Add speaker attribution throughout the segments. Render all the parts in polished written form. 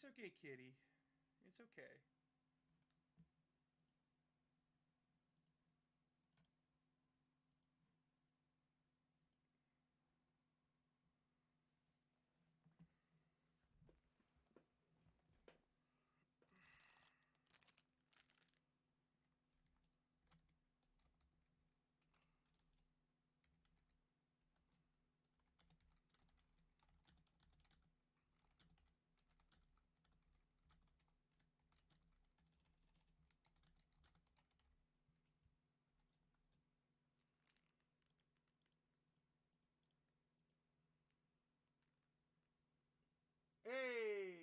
Speaker 1: It's okay, kitty. It's okay. Hey!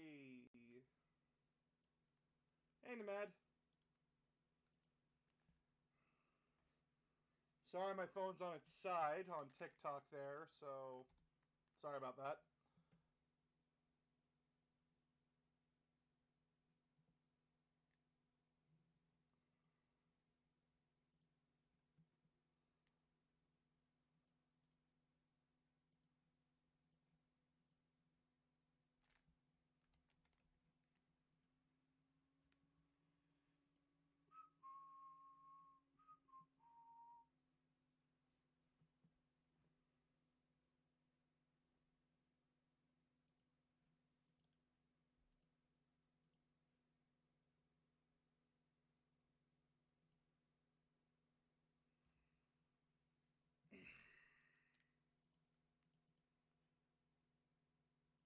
Speaker 1: Hey, Nomad. Sorry, my phone's on its side on TikTok there, so sorry about that.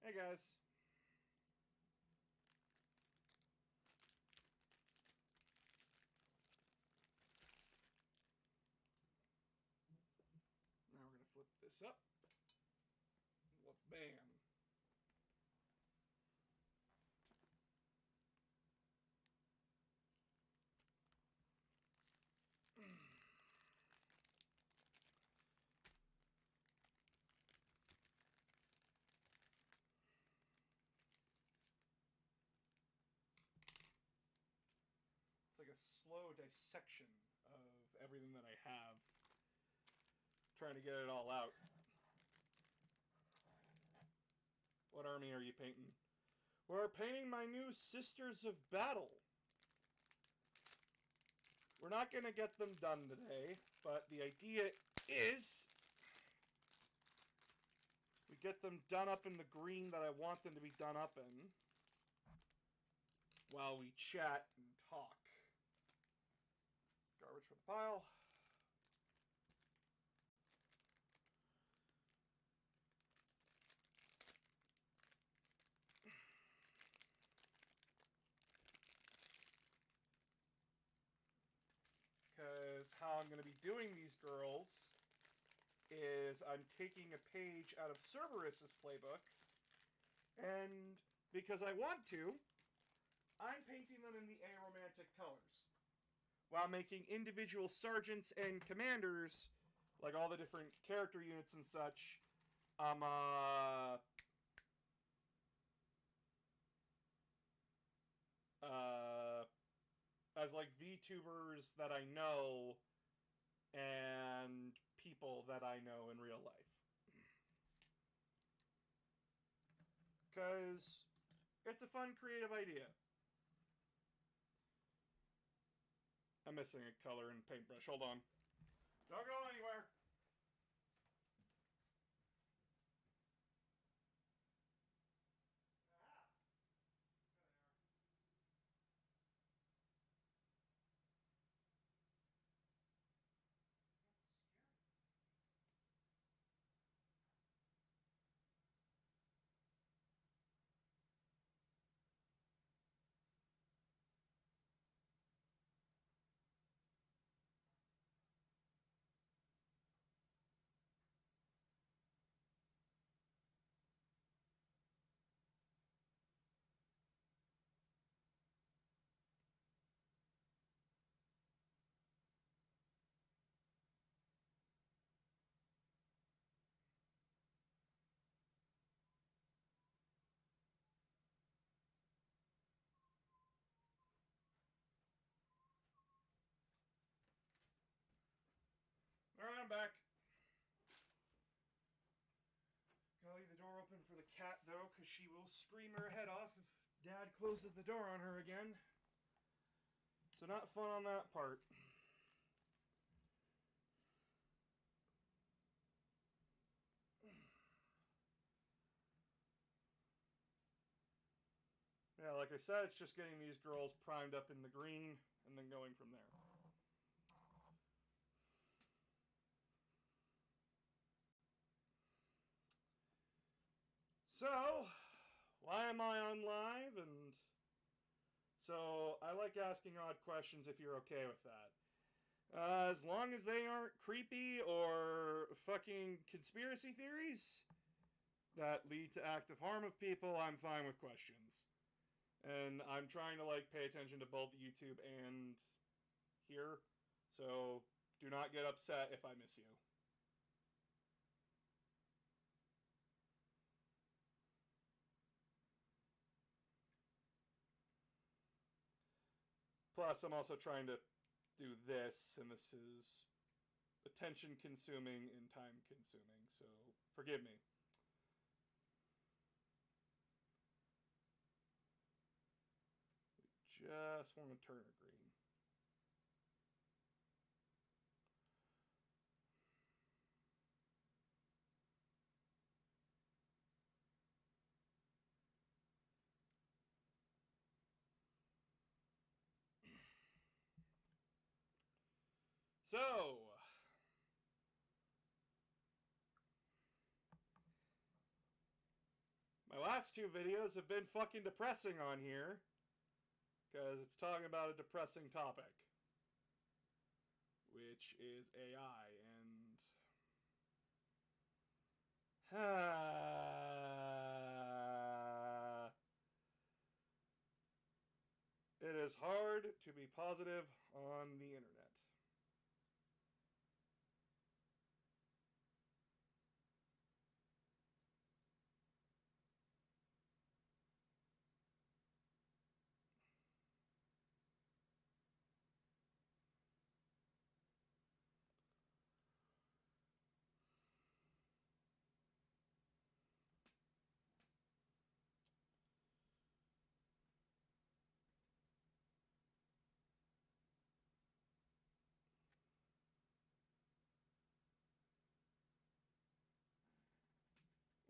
Speaker 1: Hey, guys. Now we're going to flip this up. Well, bam. It's like a slow dissection of everything that I have. Trying to get it all out. What army are you painting? We're painting my new Sisters of Battle. We're not going to get them done today, but the idea is we get them done up in the green that I want them to be done up in while we chat and talk. Garbage for the pile. Because how I'm going to be doing these girls is I'm taking a page out of Cerberus's playbook, and because I want to, I'm painting them in the aromantic colors, while making individual sergeants and commanders, like all the different character units and such, uh, as like VTubers that I know and people that I know in real life. Because it's a fun, creative idea. I'm missing a color and paintbrush. Hold on. Don't go anywhere. Alright, I'm back. Gotta leave the door open for the cat, though, because she will scream her head off if Dad closes the door on her again. So not fun on that part. Yeah, like I said, it's just getting these girls primed up in the green and then going from there. So, why am I on live? And so I like asking odd questions if you're okay with that. As long as they aren't creepy or fucking conspiracy theories that lead to active harm of people, I'm fine with questions. And I'm trying to like pay attention to both YouTube and here. So do not get upset if I miss you. Plus, I'm also trying to do this, and this is attention consuming and time consuming, so forgive me. We just want to turn it green. So, my last two videos have been fucking depressing on here, because it's talking about a depressing topic, which is AI, and it is hard to be positive on the internet.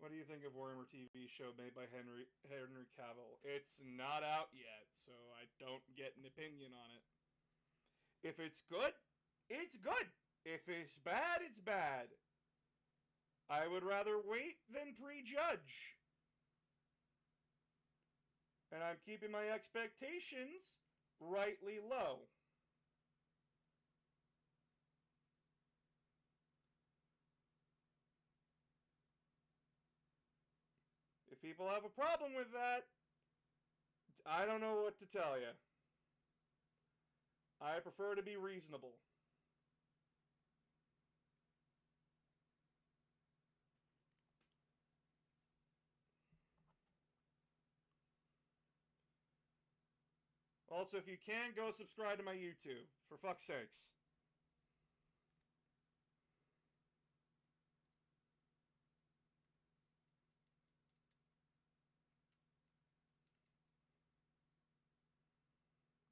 Speaker 1: What do you think of Warhammer TV show made by Henry Cavill? It's not out yet, so I don't get an opinion on it. If it's good, it's good. If it's bad, it's bad. I would rather wait than prejudge. And I'm keeping my expectations rightly low. If people have a problem with that, I don't know what to tell you. I prefer to be reasonable. Also, if you can, go subscribe to my YouTube. For fuck's sakes.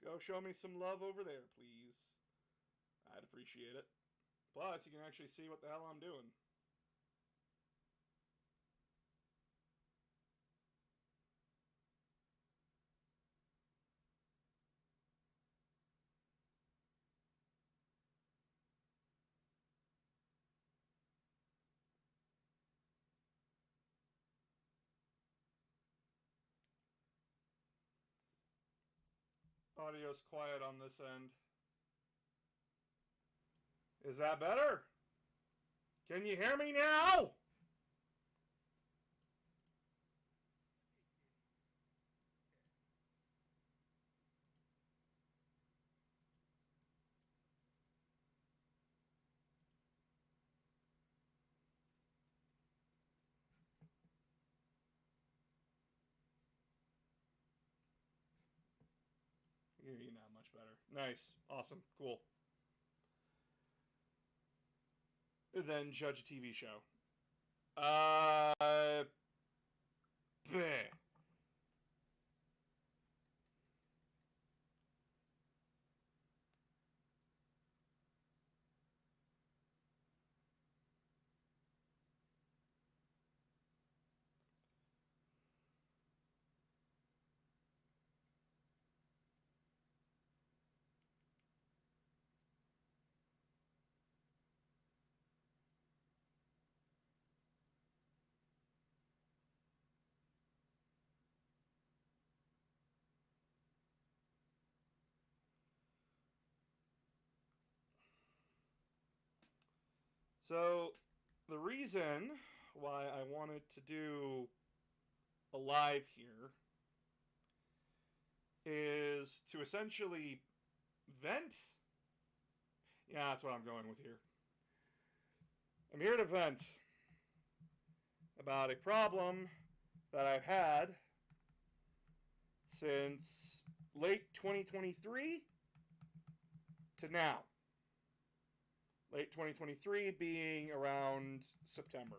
Speaker 1: Go show me some love over there, please. I'd appreciate it. Plus, you can actually see what the hell I'm doing. Audio's quiet on this end. Is that better? Can you hear me now? I hear you now much better. Nice. Awesome. Cool. Then judge a TV show. Bleh. So, the reason why I wanted to do a live here is to essentially vent. Yeah, that's what I'm going with here. I'm here to vent about a problem that I've had since late 2023 to now. Late 2023 being around September.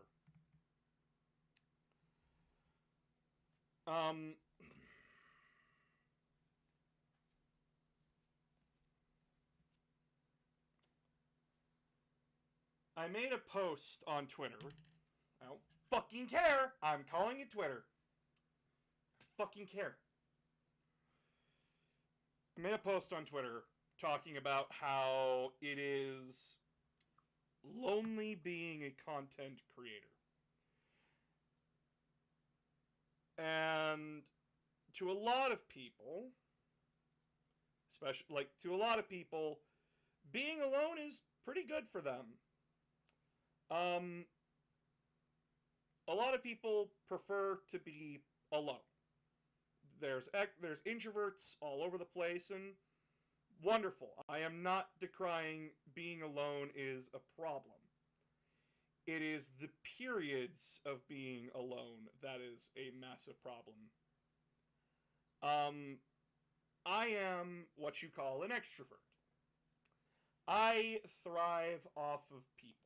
Speaker 1: I made a post on Twitter. I don't fucking care. I'm calling it Twitter. I fucking care. I made a post on Twitter talking about how it is lonely being a content creator. And to a lot of people, especially to a lot of people, being alone is pretty good for them. A lot of people prefer to be alone. There's introverts all over the place, and wonderful. I am not decrying being alone is a problem. It is the periods of being alone that is a massive problem. I am what you call an extrovert. I thrive off of people.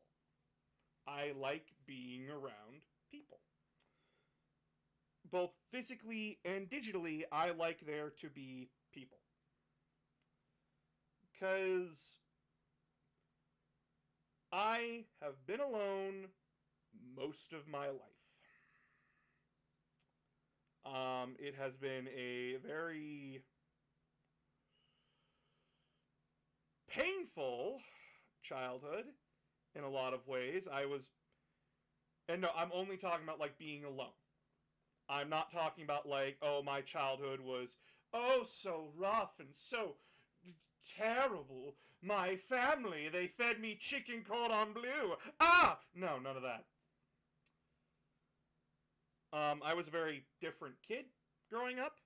Speaker 1: I like being around people. Both physically and digitally, I like there to be people. Because I have been alone most of my life. It has been a very painful childhood in a lot of ways. And no, I'm only talking about like being alone. I'm not talking about like, oh, my childhood was, oh, so rough and so terrible. My family, they fed me chicken cordon bleu. Ah! No, none of that. I was a very different kid growing up.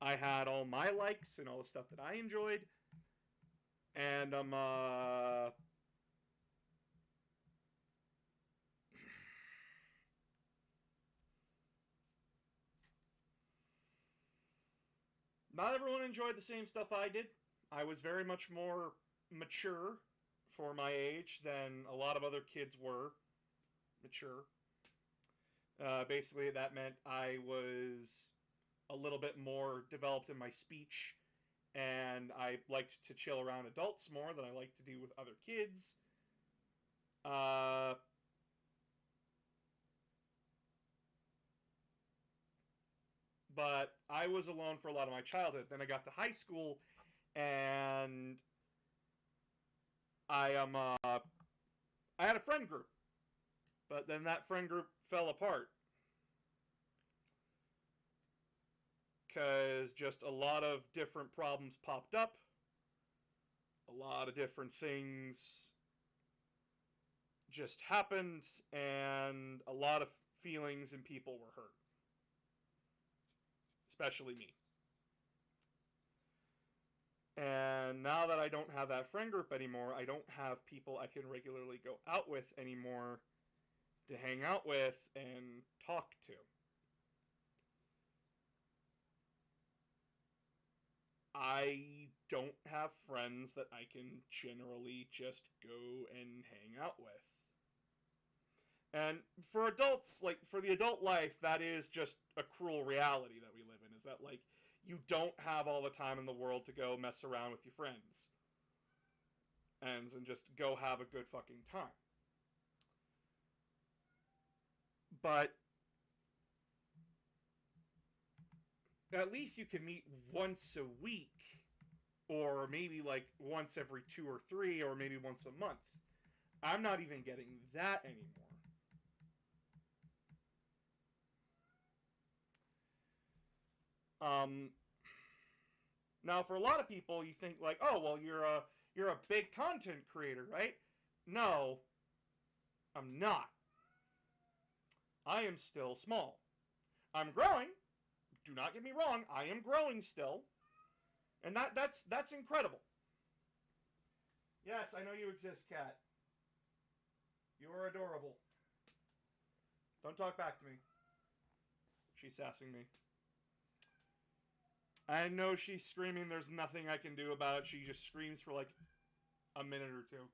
Speaker 1: I had all my likes and all the stuff that I enjoyed. And not everyone enjoyed the same stuff I did. I was very much more mature for my age than a lot of other kids were mature. Basically, that meant I was a little bit more developed in my speech, and I liked to chill around adults more than I liked to do with other kids. Uh, but I was alone for a lot of my childhood. Then I got to high school, and I had a friend group, but then that friend group fell apart because just a lot of different problems popped up. A lot of different things just happened, and a lot of feelings and people were hurt. Especially me. And now that I don't have that friend group anymore, I don't have people I can regularly go out with anymore to hang out with and talk to. I don't have friends that I can generally just go and hang out with. And for adults, like for the adult life, that is just a cruel reality that we live in, is that like you don't have all the time in the world to go mess around with your friends. And just go have a good fucking time. But at least you can meet once a week, or maybe like once every 2 or 3, or maybe once a month. I'm not even getting that anymore. Now for a lot of people, you think like, oh well, you're a big content creator, right? No, I'm not. I am still small. I'm growing. Do not get me wrong. I am growing still. And that's incredible. Yes, I know you exist, cat. You are adorable. Don't talk back to me. She's sassing me. I know she's screaming. There's nothing I can do about it. She just screams for like a minute or two.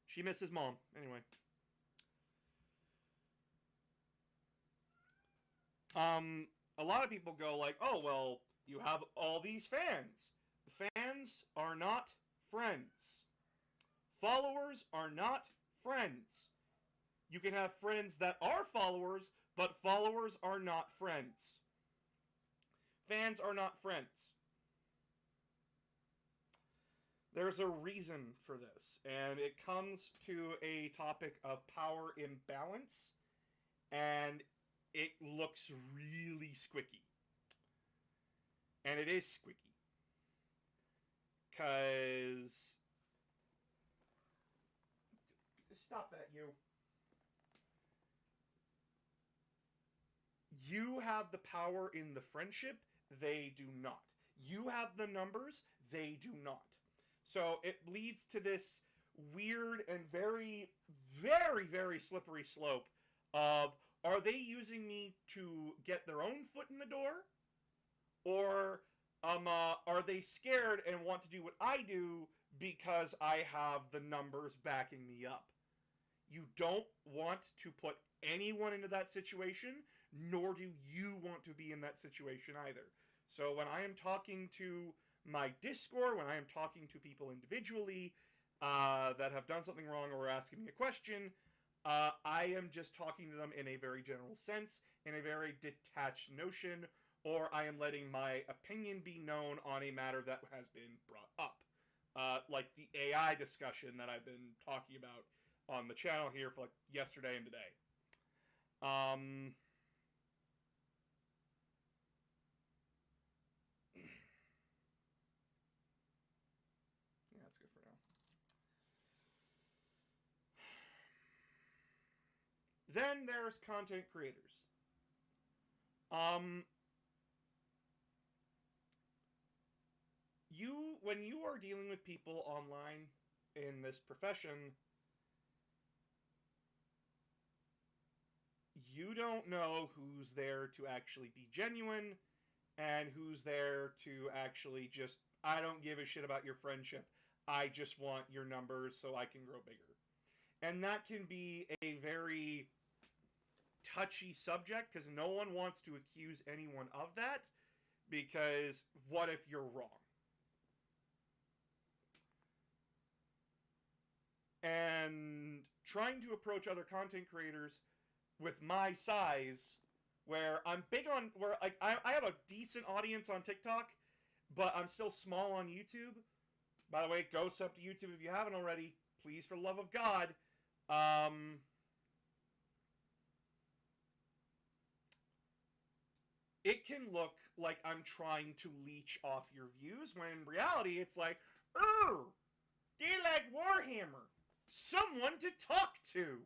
Speaker 1: She misses mom. Anyway. A lot of people go like, oh, well, you have all these fans. Fans are not friends. Followers are not friends. You can have friends that are followers, but followers are not friends. Fans are not friends. There's a reason for this, and it comes to a topic of power imbalance, and it looks really squicky. And it is squicky. Because... Stop that, you. You have the power in the friendship, they do not. You have the numbers, they do not. So it leads to this weird and very, very, very slippery slope of, are they using me to get their own foot in the door? Or are they scared and want to do what I do because I have the numbers backing me up? You don't want to put anyone into that situation, nor do you want to be in that situation either. So when I am talking to my Discord, when I am talking to people individually that have done something wrong or are asking me a question, I am just talking to them in a very general sense, in a very detached notion, or I am letting my opinion be known on a matter that has been brought up. Like the AI discussion that I've been talking about on the channel here for like yesterday and today. Yeah, that's good for now. Then there's content creators. When you are dealing with people online in this profession, you don't know who's there to actually be genuine and who's there to actually just, I don't give a shit about your friendship. I just want your numbers so I can grow bigger. And that can be a very touchy subject because no one wants to accuse anyone of that, because what if you're wrong? And trying to approach other content creators with my size, where I'm big on, where I have a decent audience on TikTok, but I'm still small on YouTube. By the way, go sub to YouTube if you haven't already. Please, for the love of God. It can look like I'm trying to leech off your views, when in reality it's like, they like Warhammer. Someone to talk to.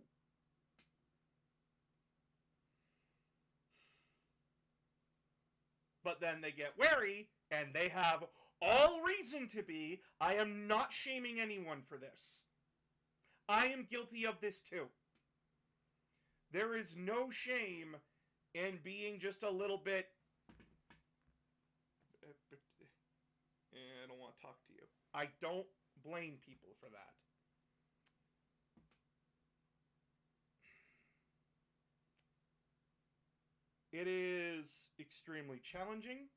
Speaker 1: But then they get wary, and they have all reason to be. I am not shaming anyone for this. I am guilty of this too. There is no shame in being just a little bit... I don't want to talk to you. I don't blame people for that. It is extremely challenging.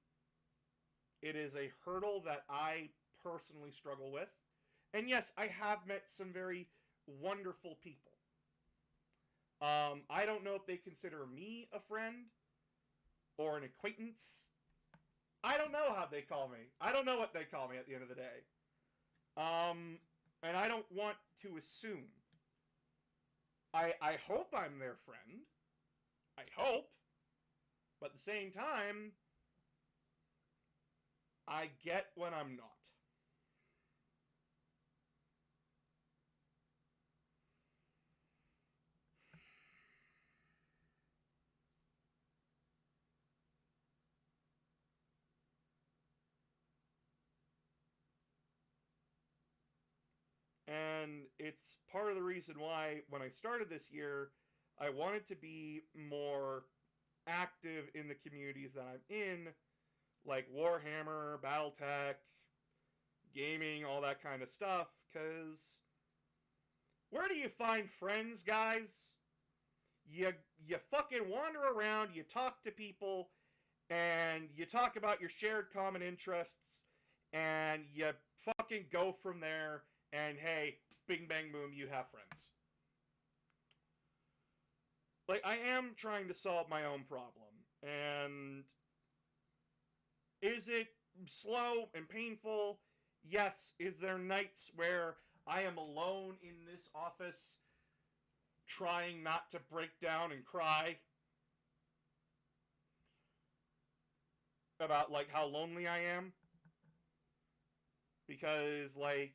Speaker 1: It is a hurdle that I personally struggle with. And yes, I have met some very wonderful people. I don't know if they consider me a friend or an acquaintance. I don't know how they call me. I don't know what they call me at the end of the day. And I don't want to assume. I hope I'm their friend. I hope. But at the same time, I get when I'm not. And it's part of the reason why, when I started this year, I wanted to be more active in the communities that I'm in, like Warhammer, Battletech, gaming, all that kind of stuff, because where do you find friends, guys? You fucking wander around, you talk to people, and you talk about your shared common interests, and you fucking go from there, and hey, bing bang boom, you have friends. Like, I am trying to solve my own problem, and is it slow and painful? Yes. Is there nights where I am alone in this office trying not to break down and cry about, like, how lonely I am? Because, like,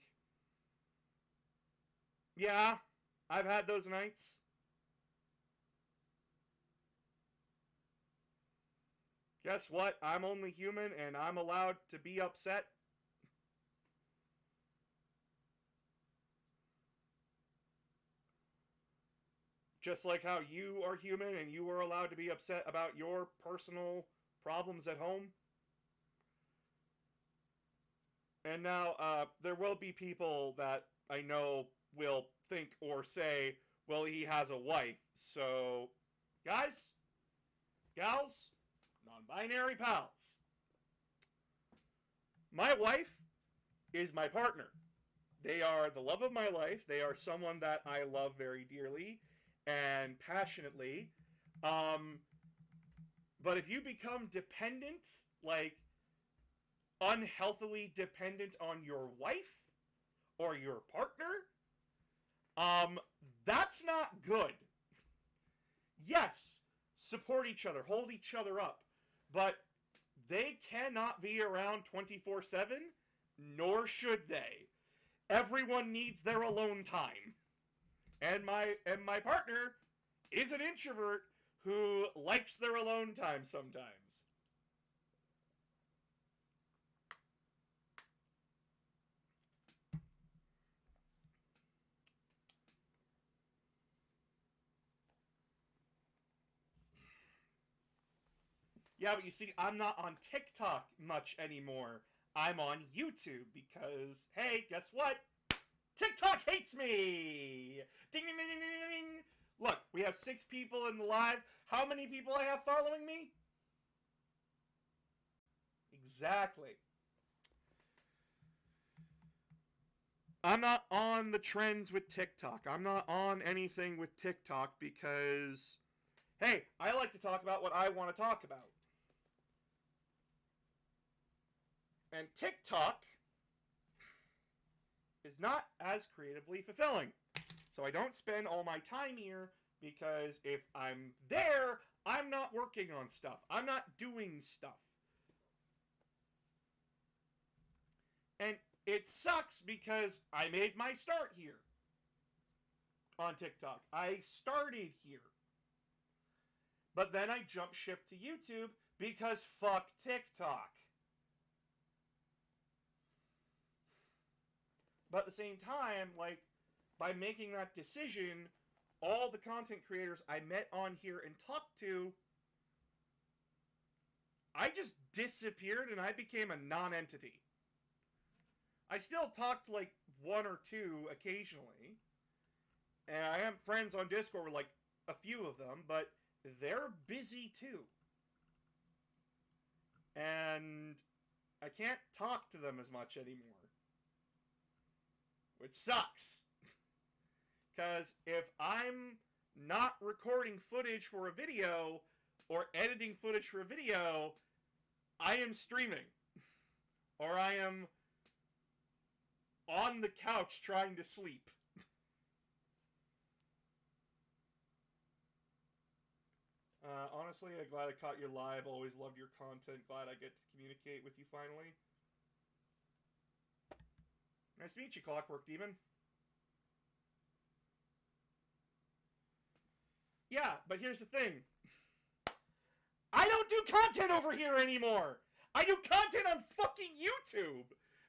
Speaker 1: yeah, I've had those nights. Guess what? I'm only human, and I'm allowed to be upset. Just like how you are human and you are allowed to be upset about your personal problems at home. And now, there will be people that I know will think or say, well, he has a wife. So, guys, gals, non-binary pals. My wife is my partner. They are the love of my life. They are someone that I love very dearly and passionately. But if you become dependent, like unhealthily dependent on your wife or your partner, that's not good. Yes, support each other, hold each other up, but they cannot be around 24/7, nor should they. Everyone needs their alone time. And my partner is an introvert who likes their alone time sometimes. Yeah, but you see, I'm not on TikTok much anymore. I'm on YouTube because, hey, guess what? TikTok hates me! Ding, ding, ding, ding, ding, ding. Look, we have 6 people in the live. How many people I have following me? Exactly. I'm not on the trends with TikTok. I'm not on anything with TikTok because, hey, I like to talk about what I want to talk about. And TikTok is not as creatively fulfilling. So I don't spend all my time here because if I'm there, I'm not working on stuff. I'm not doing stuff. And it sucks because I made my start here on TikTok. I started here. But then I jumped ship to YouTube because fuck TikTok. But at the same time, like, by making that decision, all the content creators I met on here and talked to, I just disappeared and I became a non-entity. I still talk to, like, 1 or 2 occasionally. And I am friends on Discord with, like, a few of them, but they're busy too. And I can't talk to them as much anymore. Which sucks. Because if I'm not recording footage for a video or editing footage for a video, I am streaming. Or I am on the couch trying to sleep. Honestly, I'm glad I caught your live. Always loved your content. Glad I get to communicate with you finally. Nice to meet you, Clockwork Demon. Yeah, but here's the thing. I don't do content over here anymore. I do content on fucking YouTube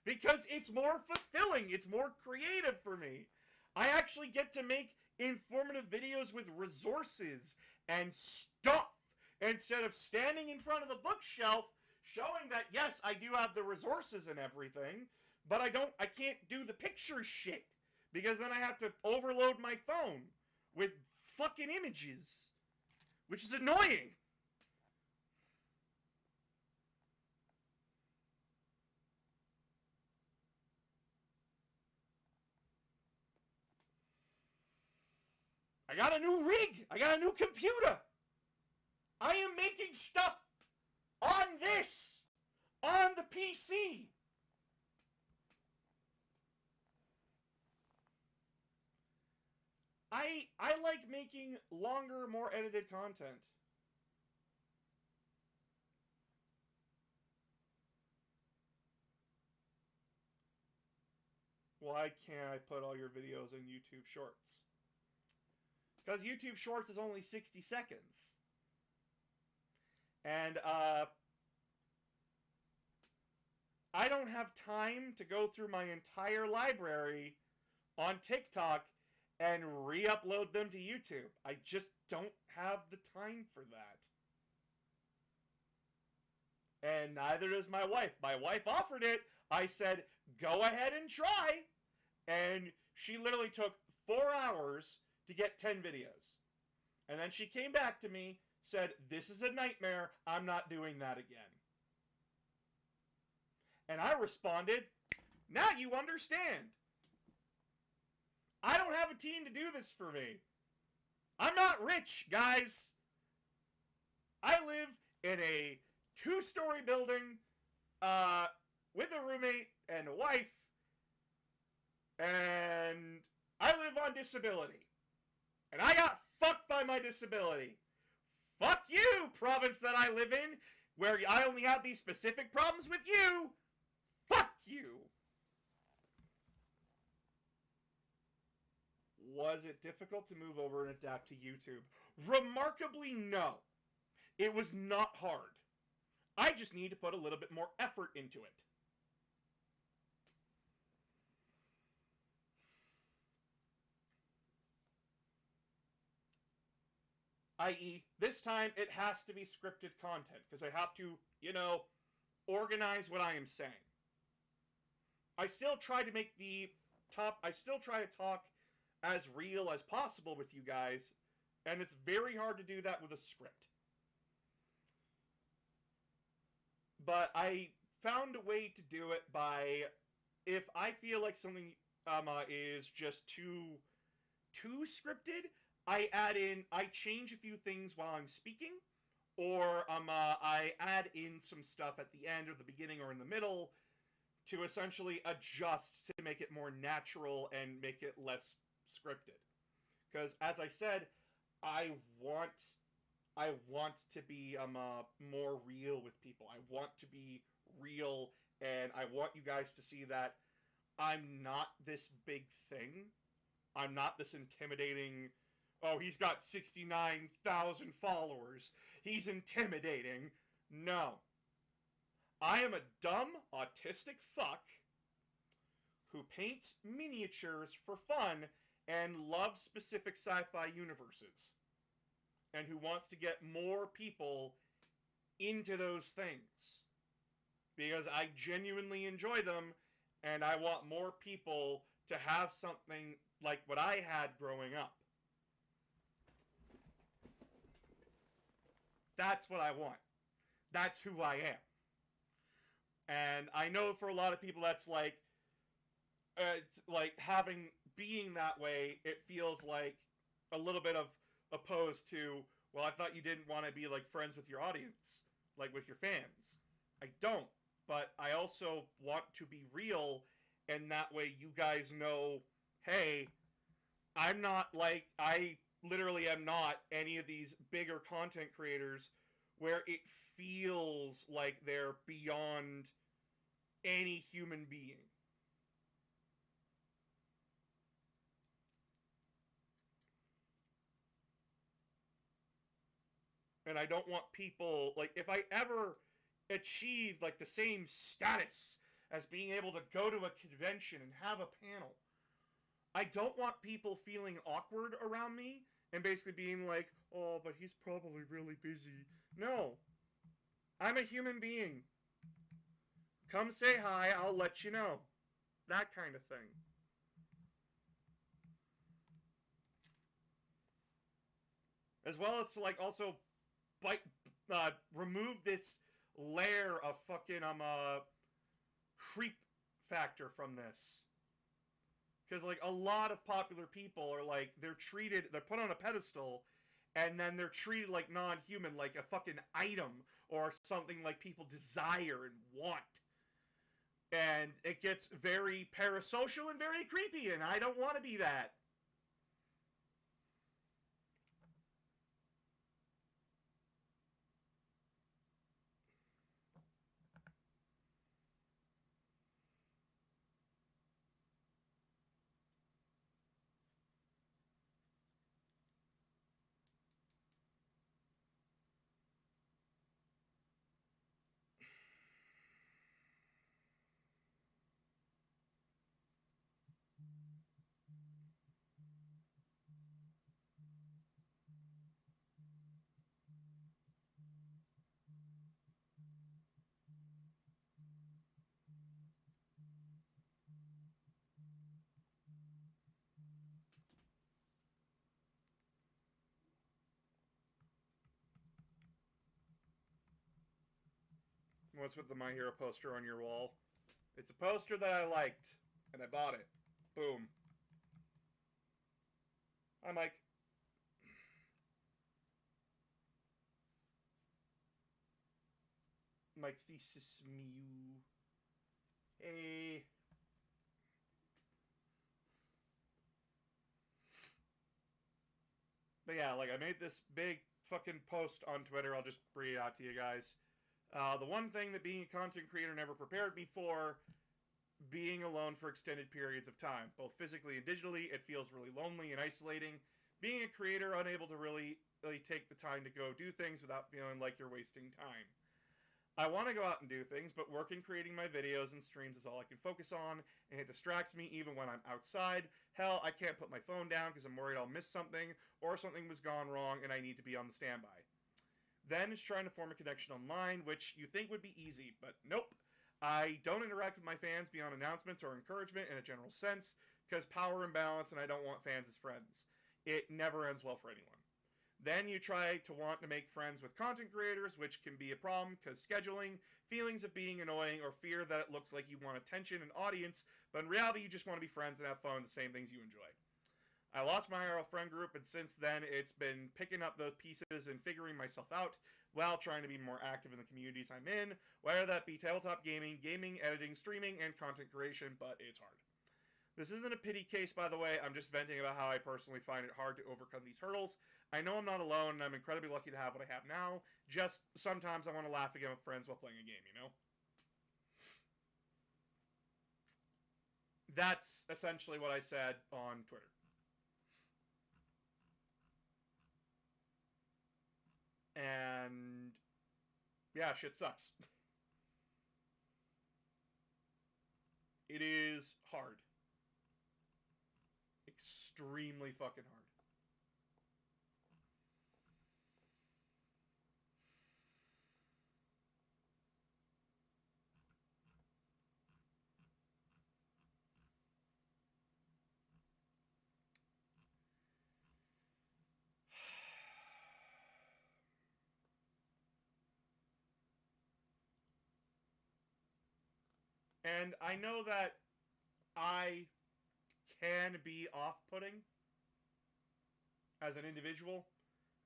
Speaker 1: because it's more fulfilling. It's more creative for me. I actually get to make informative videos with resources and stuff instead of standing in front of the bookshelf showing that, yes, I do have the resources and everything, but I can't do the picture shit because then I have to overload my phone with fucking images, which is annoying. I got a new rig. I got a new computer. I am making stuff on this, on the PC. I like making longer, more edited content. Why can't I put all your videos in YouTube Shorts? Because YouTube Shorts is only 60 seconds. And I don't have time to go through my entire library on TikTok and re-upload them to YouTube. I just don't have the time for that. And neither does my wife. My wife offered it. I said, go ahead and try. And she literally took 4 hours to get 10 videos. And then she came back to me, said, this is a nightmare. I'm not doing that again. And I responded, now you understand. I don't have a team to do this for me. I'm not rich, guys. I live in a 2-story building with a roommate and a wife. And I live on disability. And I got fucked by my disability. Fuck you, province that I live in, where I only have these specific problems with you. Fuck you. Was it difficult to move over and adapt to YouTube? Remarkably, no. It was not hard. I just need to put a little bit more effort into it. I.e., this time it has to be scripted content, because I have to, organize what I am saying. I still try to make I still try to talk as real as possible with you guys, and it's very hard to do that with a script. But I found a way to do it by, if I feel like something is just too scripted, I change a few things while I'm speaking, or I add in some stuff at the end or the beginning or in the middle to essentially adjust to make it more natural and make it less scripted. Because, as I said, I want to be more real with people. I want to be real, and I want you guys to see that I'm not this big thing. I'm not this intimidating, oh, he's got 69,000 followers. He's intimidating. No. I am a dumb, autistic fuck who paints miniatures for fun and loves specific sci-fi universes. And who wants to get more people into those things. Because I genuinely enjoy them, and I want more people to have something like what I had growing up. That's what I want. That's who I am. And I know for a lot of people that's like, being that way, it feels like a little bit of opposed to, well, I thought you didn't want to be like friends with your audience, like with your fans. I don't, but I also want to be real, and that way you guys know, hey, I literally am not any of these bigger content creators where it feels like they're beyond any human being. And I don't want people, like, if I ever achieved, like, the same status as being able to go to a convention and have a panel, I don't want people feeling awkward around me and basically being like, oh, but he's probably really busy. No. I'm a human being. Come say hi, I'll let you know. That kind of thing. As well as to like also bite remove this layer of fucking creep factor from this. Because like a lot of popular people are like they're put on a pedestal and then they're treated like non-human, like a fucking item or something like people desire and want. And it gets very parasocial and very creepy, and I don't want to be that. What's with the My Hero poster on your wall? It's a poster that I liked, and I bought it. Boom. I'm like, Mike Thesis Mew. Hey. But yeah, like I made this big fucking post on Twitter. I'll just read it out to you guys. The one thing that being a content creator never prepared me for, being alone for extended periods of time, both physically and digitally, it feels really lonely and isolating. Being a creator, unable to really take the time to go do things without feeling like you're wasting time. I want to go out and do things, but working creating my videos and streams is all I can focus on, and it distracts me even when I'm outside. Hell, I can't put my phone down because I'm worried I'll miss something, or something was gone wrong and I need to be on the standby. Then it's trying to form a connection online, which you think would be easy, but nope. I don't interact with my fans beyond announcements or encouragement in a general sense, because power imbalance and I don't want fans as friends. It never ends well for anyone. Then you try to want to make friends with content creators, which can be a problem because scheduling, feelings of being annoying, or fear that it looks like you want attention and audience, but in reality you just want to be friends and have fun, the same things you enjoy. I lost my IRL friend group, and since then it's been picking up those pieces and figuring myself out while trying to be more active in the communities I'm in, whether that be tabletop gaming, gaming, editing, streaming, and content creation, but it's hard. This isn't a pity case, by the way. I'm just venting about how I personally find it hard to overcome these hurdles. I know I'm not alone, and I'm incredibly lucky to have what I have now. Just sometimes I want to laugh again with friends while playing a game, you know? That's essentially what I said on Twitter. And yeah, shit sucks. It is hard. Extremely fucking hard. And I know that I can be off putting as an individual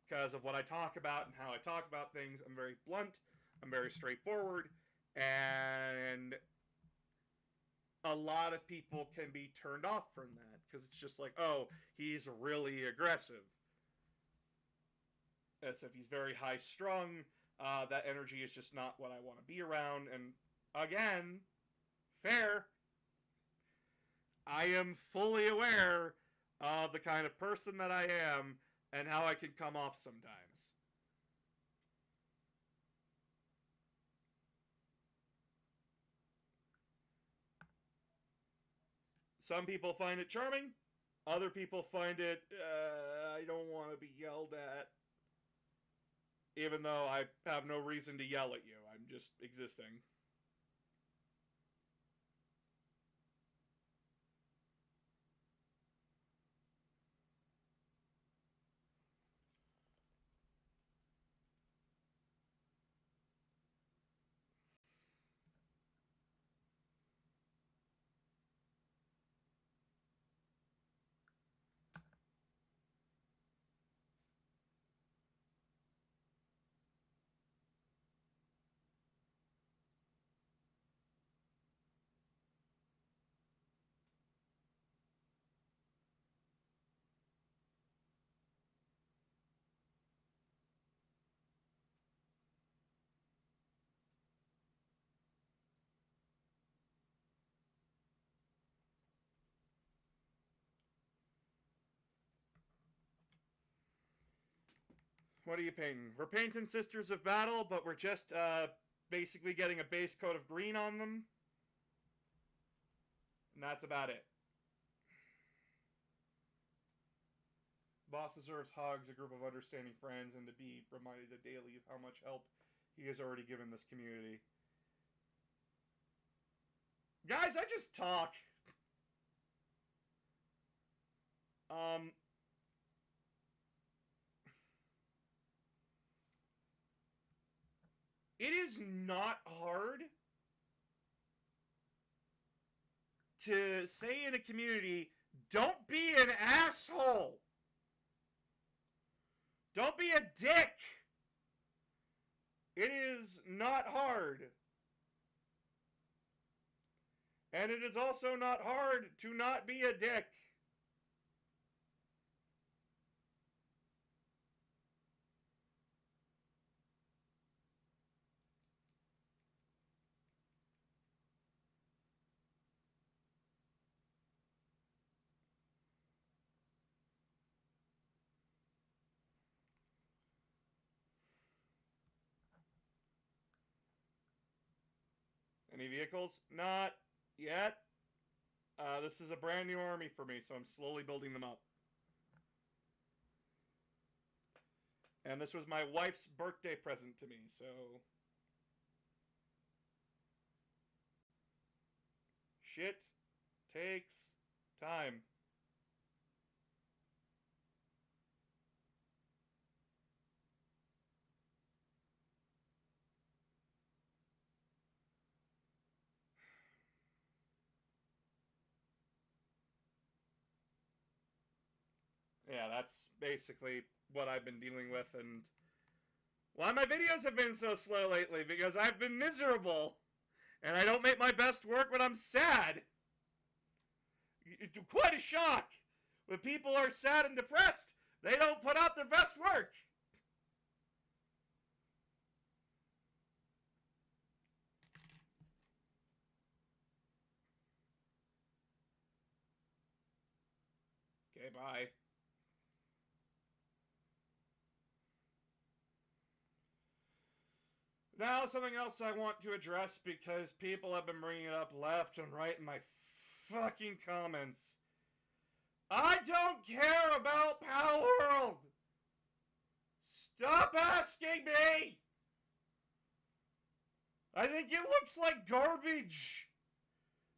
Speaker 1: because of what I talk about and how I talk about things. I'm very blunt, I'm very straightforward, and a lot of people can be turned off from that because it's just like, oh, he's really aggressive. As if he's very high strung. That energy is just not what I want to be around. And again, fair. I am fully aware of the kind of person that I am and how I can come off sometimes. Some people find it charming. Other people find it, I don't want to be yelled at. Even though I have no reason to yell at you. I'm just existing. What are you painting? We're painting Sisters of Battle, but we're just basically getting a base coat of green on them. And that's about it. Boss deserves hugs, a group of understanding friends, and to be reminded daily of how much help he has already given this community. Guys, I just talk. It is not hard to say in a community, don't be an asshole. Don't be a dick. It is not hard. And it is also not hard to not be a dick. Any vehicles? Not yet. This is a brand new army for me, so I'm slowly building them up. And this was my wife's birthday present to me, so... Shit takes time. Yeah, that's basically what I've been dealing with, and why my videos have been so slow lately, because I've been miserable, and I don't make my best work when I'm sad. It's quite a shock. When people are sad and depressed, they don't put out their best work. Okay, bye. Now, something else I want to address because people have been bringing it up left and right in my fucking comments. I don't care about Palworld! Stop asking me! I think it looks like garbage.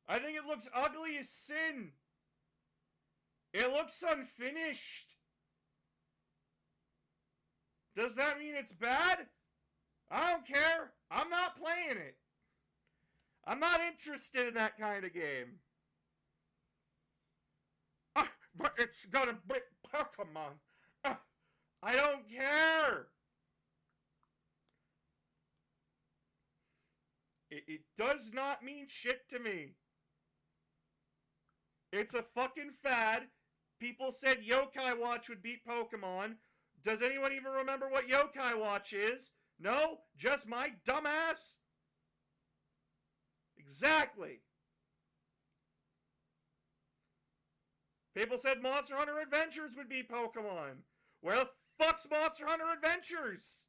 Speaker 1: I think it looks ugly as sin. It looks unfinished. Does that mean it's bad? I don't care. I'm not playing it. I'm not interested in that kind of game. But it's gonna be Pokemon. I don't care. It does not mean shit to me. It's a fucking fad. People said Yokai Watch would beat Pokemon. Does anyone even remember what Yokai Watch is? No? Just my dumbass? Exactly. People said Monster Hunter Adventures would beat Pokemon. Where the fuck's Monster Hunter Adventures?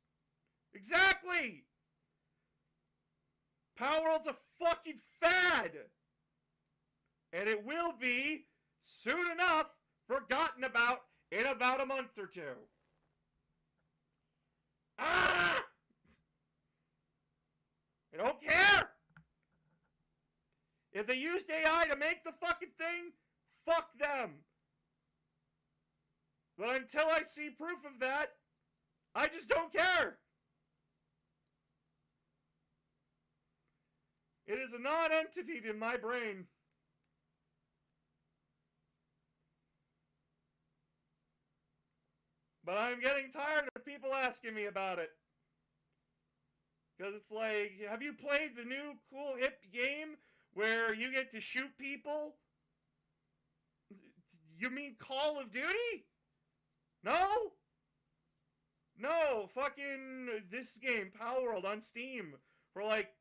Speaker 1: Exactly. Palworld's a fucking fad. And it will be, soon enough, forgotten about in about a month or two. Ah! I don't care! If they used AI to make the fucking thing, fuck them. But until I see proof of that, I just don't care. It is a non-entity in my brain. But I'm getting tired of people asking me about it. Because it's like, have you played the new cool hip game where you get to shoot people? You mean Call of Duty? No? No, fucking this game, Palworld on Steam, for like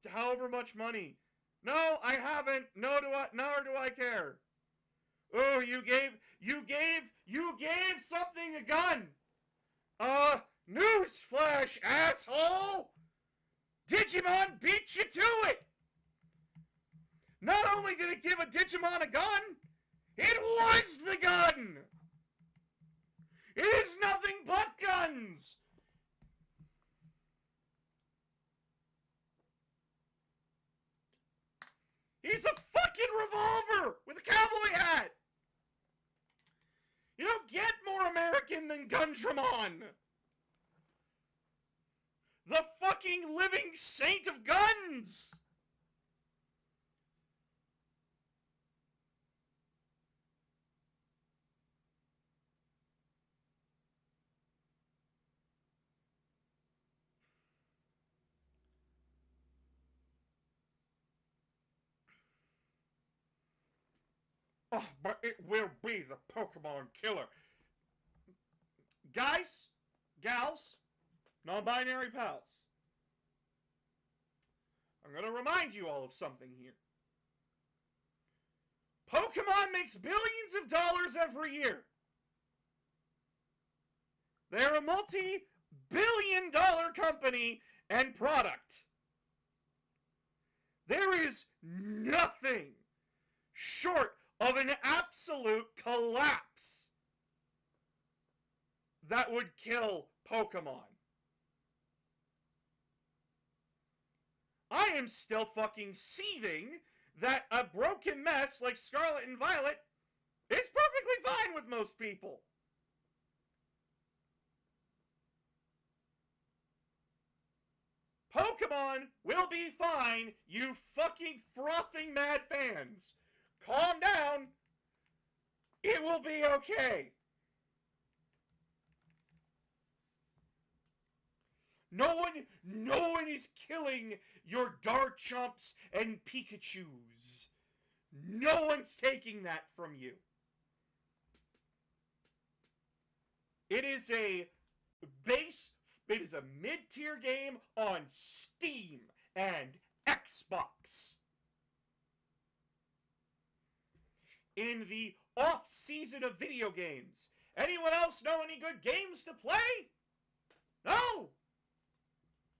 Speaker 1: however much money. No, I haven't. Nor do I care. Oh, you gave something a gun. Newsflash, asshole! Digimon beat you to it! Not only did it give a Digimon a gun, it was the gun! It is nothing but guns! He's a fucking revolver with a cowboy hat! You don't get more American than Gundramon! The fucking living saint of guns! Oh, but it will be the Pokemon killer. Guys, gals, non-binary pals. I'm going to remind you all of something here. Pokemon makes billions of dollars every year. They're a multi-billion-dollar company and product. There is nothing short of an absolute collapse that would kill Pokemon. I am still fucking seething that a broken mess like Scarlet and Violet is perfectly fine with most people. Pokemon will be fine, you fucking frothing mad fans. Calm down. It will be okay. No one is killing your Garchomps and Pikachus. No one's taking that from you. It is a mid-tier game on Steam and Xbox. In the off-season of video games. Anyone else know any good games to play? No?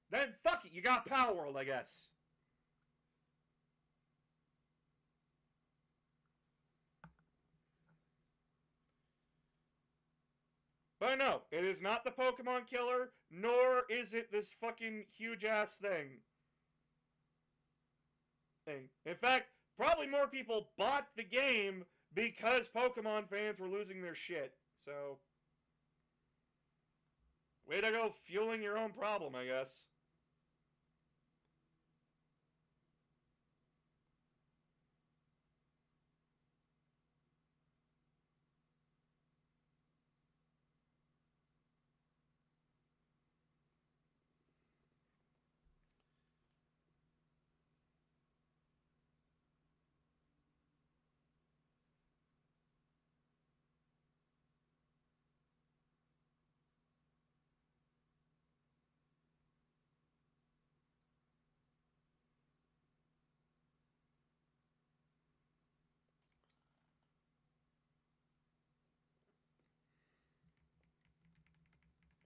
Speaker 1: Then fuck it, you got Palworld, I guess. But no, it is not the Pokemon killer, nor is it this fucking huge-ass thing. In fact, probably more people bought the game because Pokemon fans were losing their shit. So, way to go fueling your own problem, I guess.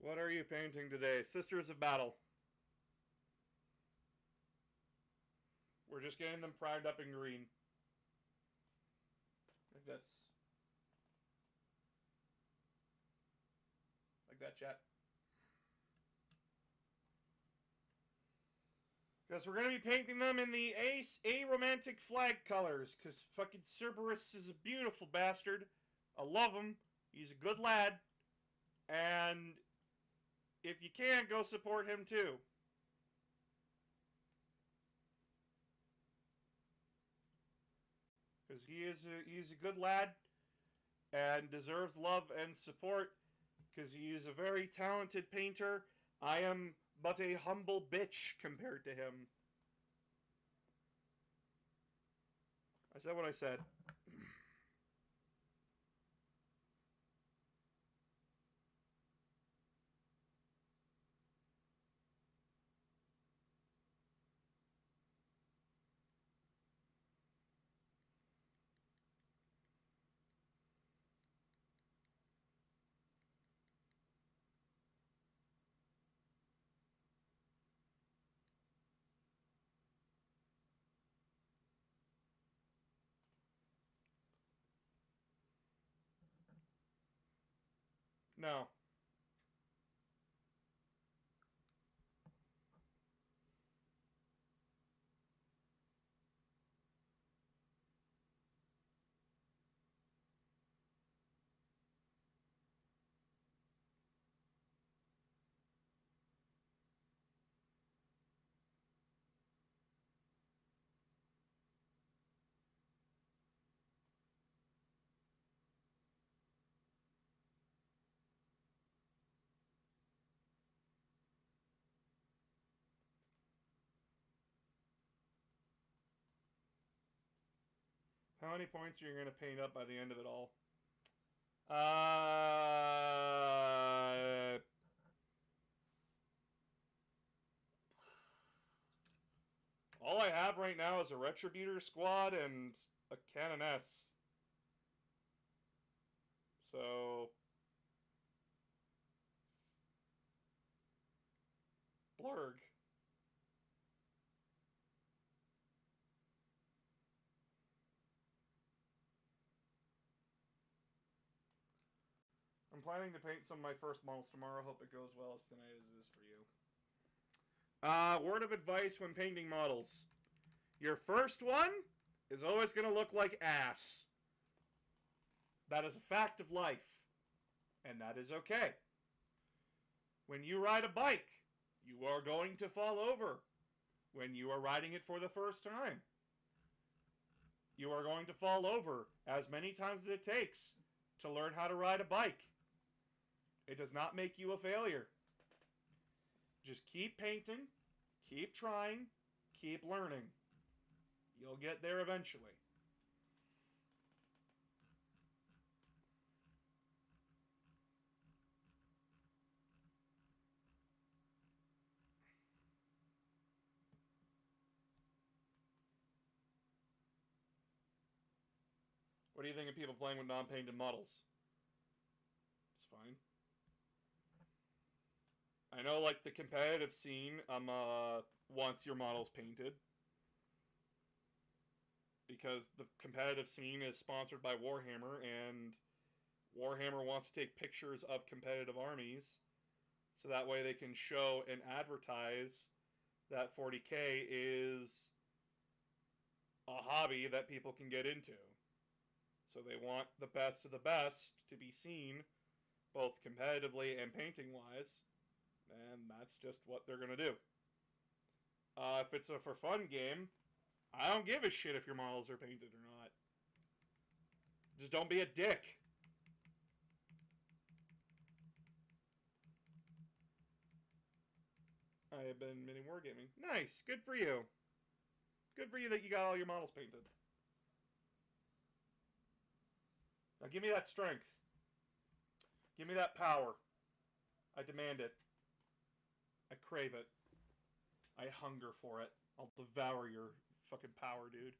Speaker 1: What are you painting today? Sisters of Battle. We're just getting them primed up in green. I guess. that, chat. Because we're going to be painting them in the aromantic flag colors. Because fucking Cerberus is a beautiful bastard. I love him. He's a good lad. And if you can, go support him too. Because he's a good lad. And deserves love and support. Because he is a very talented painter. I am but a humble bitch compared to him. I said what I said. No. How many points are you going to paint up by the end of it all? All I have right now is a Retributor squad and a Canoness. So... Blurg. I'm planning to paint some of my first models tomorrow. Hope it goes well as tonight as it is for you. Word of advice when painting models. Your first one is always going to look like ass. That is a fact of life. And that is okay. When you ride a bike, you are going to fall over when you are riding it for the first time. You are going to fall over as many times as it takes to learn how to ride a bike. It does not make you a failure. Just keep painting, keep trying, keep learning. You'll get there eventually. What do you think of people playing with non-painted models? It's fine. I know, like, the competitive scene, wants your models painted. Because the competitive scene is sponsored by Warhammer, and Warhammer wants to take pictures of competitive armies, so that way they can show and advertise that 40K is a hobby that people can get into. So they want the best of the best to be seen, both competitively and painting-wise, and that's just what they're going to do. If it's a for fun game, I don't give a shit if your models are painted or not. Just don't be a dick. I have been mini wargaming. Nice. Good for you. Good for you that you got all your models painted. Now give me that strength. Give me that power. I demand it. I crave it. I hunger for it. I'll devour your fucking power, dude.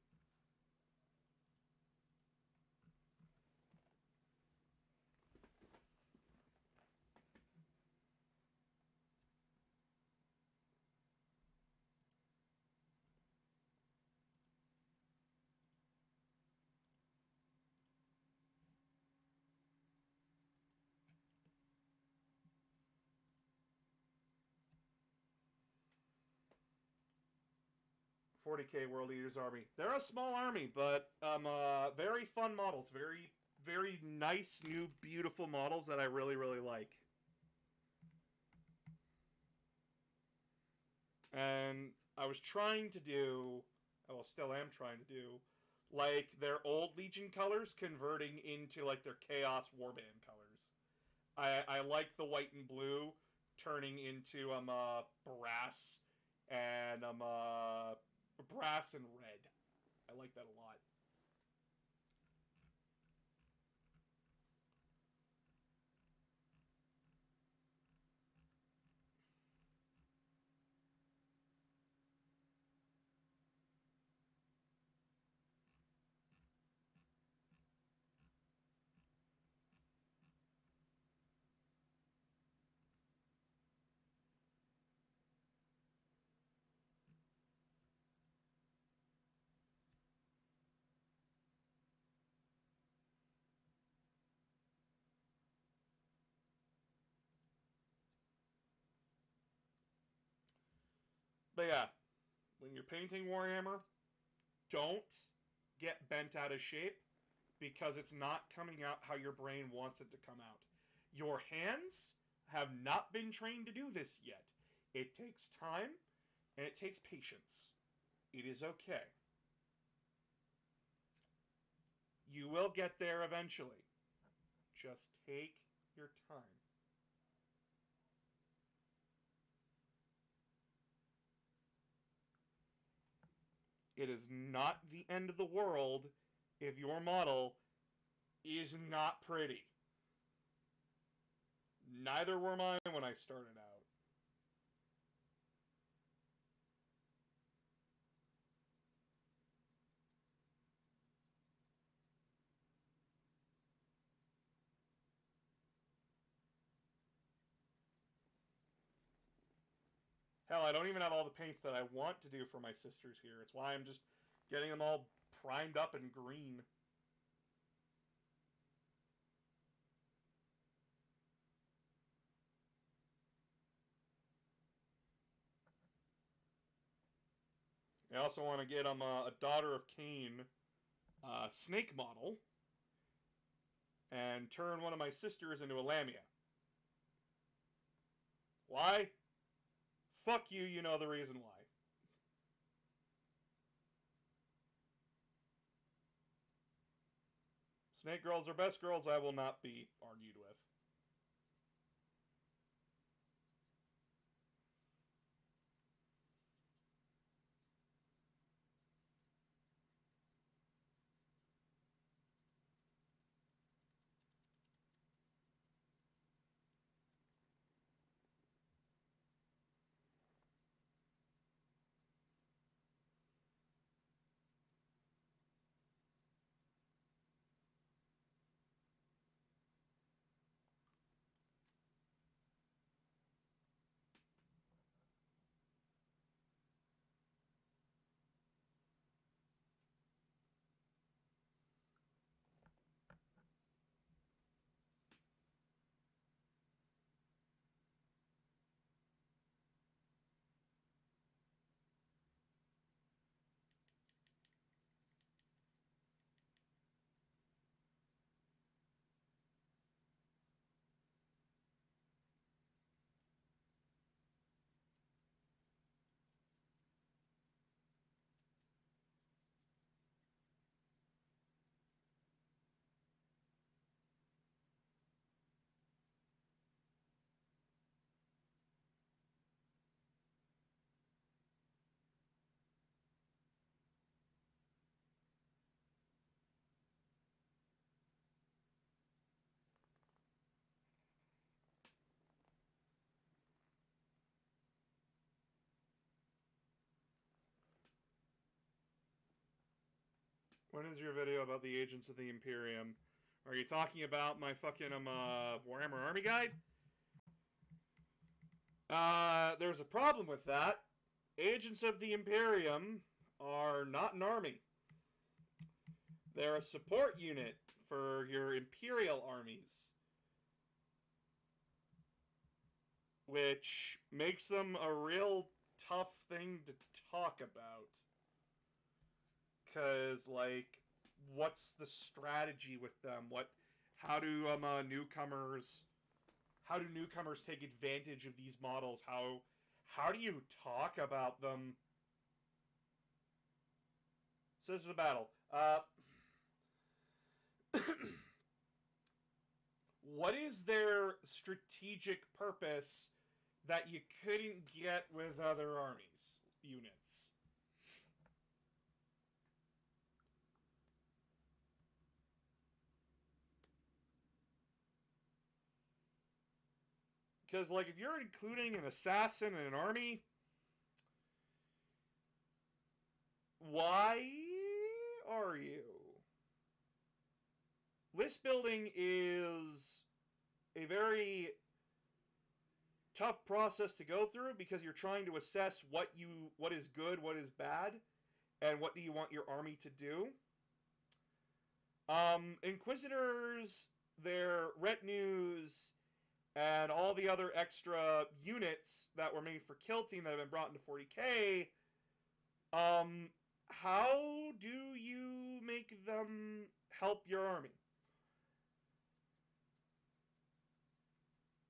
Speaker 1: 40k World Eaters army. They're a small army, but very fun models. Very, very nice, new, beautiful models that I really, really like. And I was trying to do, well, still am trying to do, like their old Legion colors converting into like their Chaos Warband colors. I like the white and blue turning into brass and brass and red. I like that a lot. But yeah, when you're painting Warhammer, don't get bent out of shape because it's not coming out how your brain wants it to come out. Your hands have not been trained to do this yet. It takes time and it takes patience. It is okay. You will get there eventually. Just take your time. It is not the end of the world if your model is not pretty. Neither were mine when I started out. Hell, I don't even have all the paints that I want to do for my sisters here. It's why I'm just getting them all primed up in green. I also want to get them a Daughter of Cain snake model and turn one of my sisters into a Lamia. Why? Fuck you, you know the reason why. Snake girls are best girls, I will not be argued with. When is your video about the Agents of the Imperium? Are you talking about my fucking Warhammer Army Guide? There's a problem with that. Agents of the Imperium are not an army. They're a support unit for your Imperial armies, which makes them a real tough thing to talk about. Because, like, what's the strategy with them? How do newcomers take advantage of these models? How do you talk about them? So this is a battle. What is their strategic purpose that you couldn't get with other armies units? Because, like, if you're including an assassin in an army, why are you? List building is a very tough process to go through because you're trying to assess what is good, what is bad, and what do you want your army to do. Inquisitors, their retinues, and all the other extra units that were made for Kill Team that have been brought into 40k, how do you make them help your army?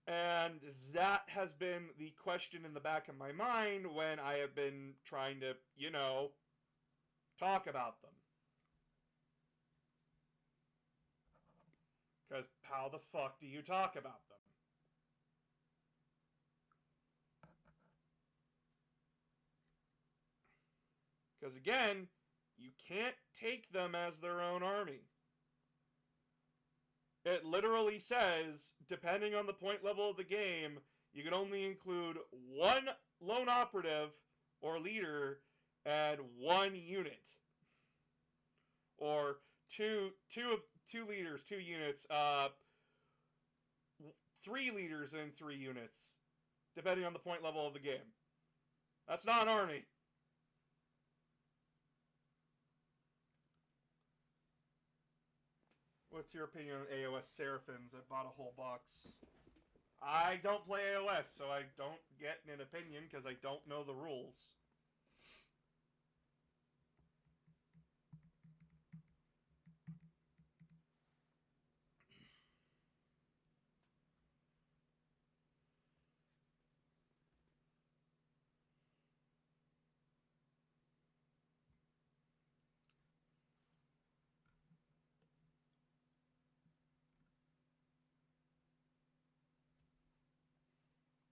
Speaker 1: And that has been the question in the back of my mind when I have been trying to, talk about them. Because how the fuck do you talk about them? Because again, you can't take them as their own army. It literally says, depending on the point level of the game, you can only include one lone operative or leader and one unit. Or two leaders, 2 units, 3 leaders and 3 units, depending on the point level of the game. That's not an army. What's your opinion on AOS Seraphins? I bought a whole box. I don't play AOS, so I don't get an opinion because I don't know the rules.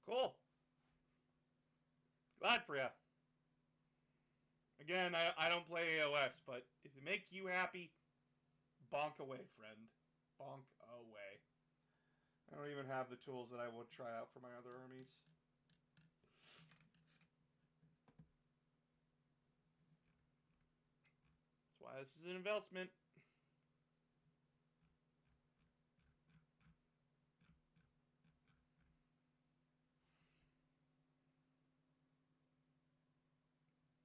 Speaker 1: Cool. Glad for you. Again, I don't play AOS, but if it make you happy, bonk away, friend. Bonk away. I don't even have the tools that I would try out for my other armies. That's why this is an investment.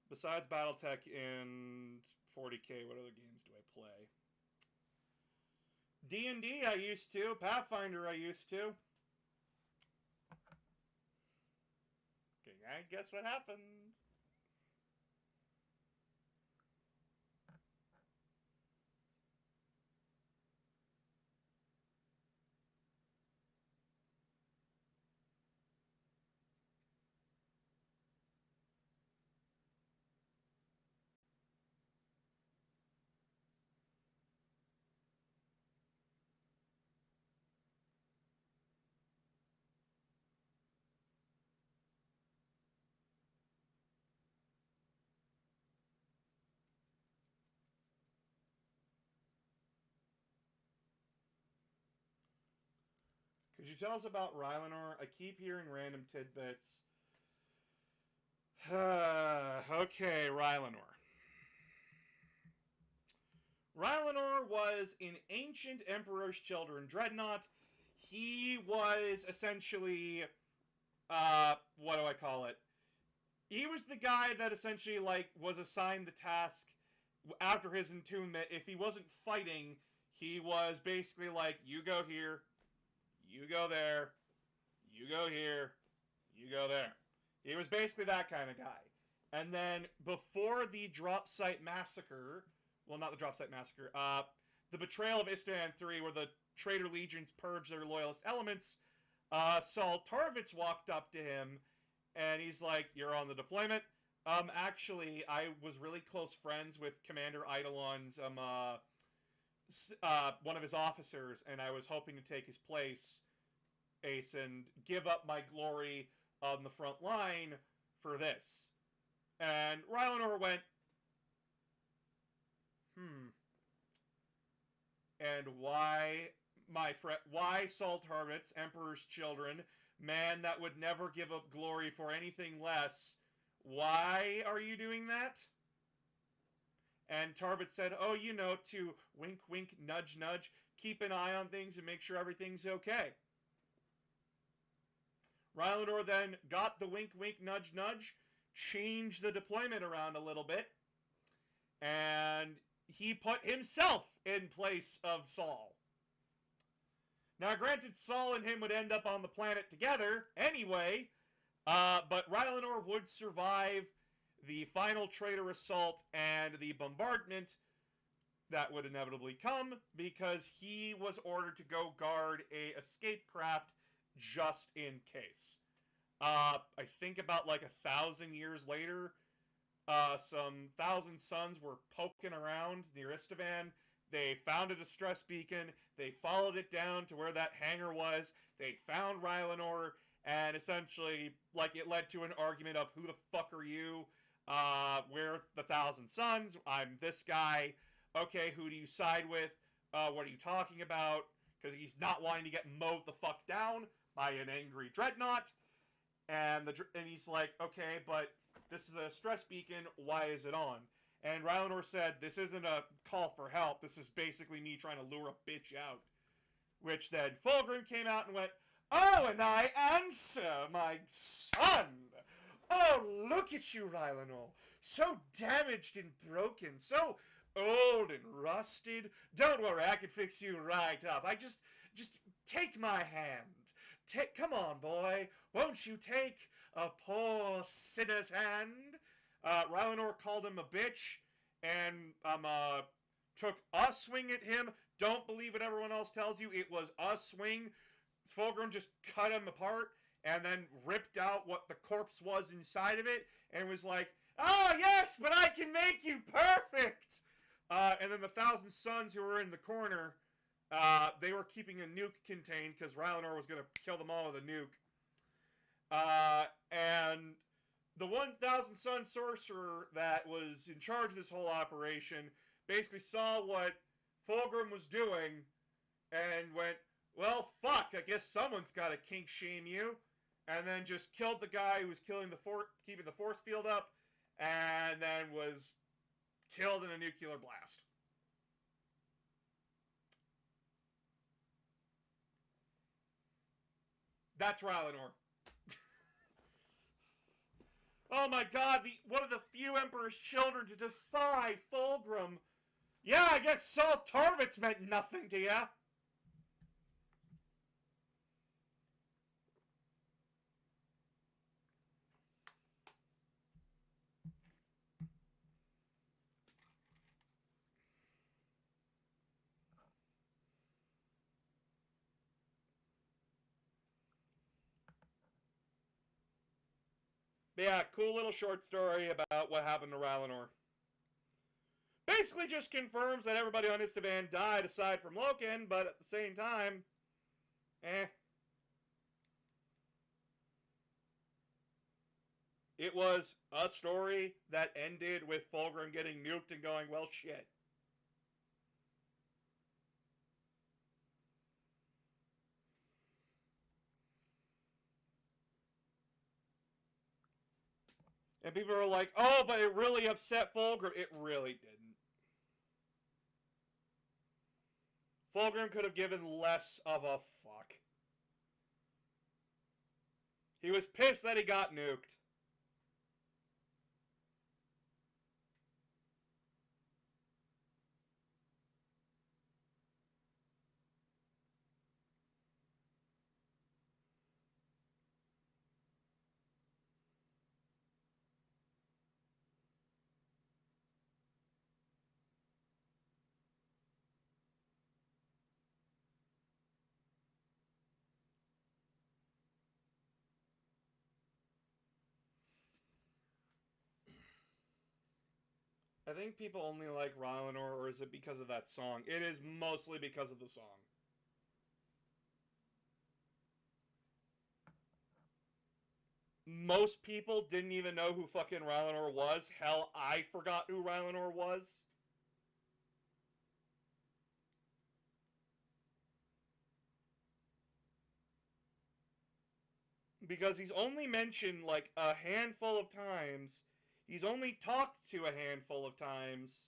Speaker 1: Besides Battletech and 40k, what other games do I play? D&D I used to. Pathfinder I used to. Okay, I guess what happened. Could you tell us about Rylanor? I keep hearing random tidbits. Okay, Rylanor. Rylanor was in Ancient Emperor's Children Dreadnought. He was essentially, what do I call it? He was the guy that essentially, like, was assigned the task after his entombment. If he wasn't fighting, he was basically like, you go here, you go there, you go here, you go there. He was basically that kind of guy. And then before the Drop Site Massacre, well, not the Drop Site Massacre, the Betrayal of Isstvan 3, where the traitor legions purge their loyalist elements, Saul Tarvitz walked up to him, and he's like, "You're on the deployment." Actually, I was really close friends with Commander Eidolon's, one of his officers, and I was hoping to take his place, Ace, and give up my glory on the front line for this. And Rylanor went, And why, my friend, why Saul Tarvitz, Emperor's Children, man that would never give up glory for anything less, why are you doing that? And Tarvitz said, oh, you know, to wink, wink, nudge, nudge, keep an eye on things and make sure everything's okay. Rylanor then got the wink, wink, nudge, nudge, changed the deployment around a little bit, and he put himself in place of Saul. Now, granted, Saul and him would end up on the planet together anyway, but Rylanor would survive the final traitor assault and the bombardment that would inevitably come because he was ordered to go guard a escape craft just in case. I think about like 1,000 years later, some Thousand Sons were poking around near Isstvan. They found a distress beacon. They followed it down to where that hangar was. They found Rylanor, and essentially, like, it led to an argument of who the fuck are you? We're the Thousand Sons. I'm this guy. Okay, who do you side with? What are you talking about? Because he's not wanting to get mowed the fuck down by an angry dreadnought. And he's like, okay, but this is a stress beacon. Why is it on? And Rylanor said, this isn't a call for help. This is basically me trying to lure a bitch out. Which then Fulgrim came out and went, oh, and I answer, my son. Oh, look at you, Rylanor. So damaged and broken. So old and rusted. Don't worry, I can fix you right up. Just take my hand. Come on, boy. Won't you take a poor sinner's hand? Rylanor called him a bitch and took a swing at him. Don't believe what everyone else tells you. It was a swing. Fulgrim just cut him apart and then ripped out what the corpse was inside of it and was like, oh, yes, but I can make you perfect. And then the Thousand Sons who were in the corner, they were keeping a nuke contained because Rylanor was going to kill them all with a nuke. And the 1,000 Sun Sorcerer that was in charge of this whole operation basically saw what Fulgrim was doing and went, well, fuck, I guess someone's got to kink shame you. And then just killed the guy who was keeping the force field up, and then was killed in a nuclear blast. That's Rylanor. Oh my god, one of the few Emperor's Children to defy Fulgrim. Yeah, I guess Saul Tarvitz meant nothing to ya. Yeah, cool little short story about what happened to Rylanor. Basically just confirms that everybody on Isstvan died aside from Loken, but at the same time, It was a story that ended with Fulgrim getting nuked and going, well, shit. And people are like, oh, but it really upset Fulgrim. It really didn't. Fulgrim could have given less of a fuck. He was pissed that he got nuked. I think people only like Rylanor, or is it because of that song? It is mostly because of the song. Most people didn't even know who fucking Rylanor was. Hell, I forgot who Rylanor was. Because he's only mentioned like a handful of times. He's only talked to a handful of times.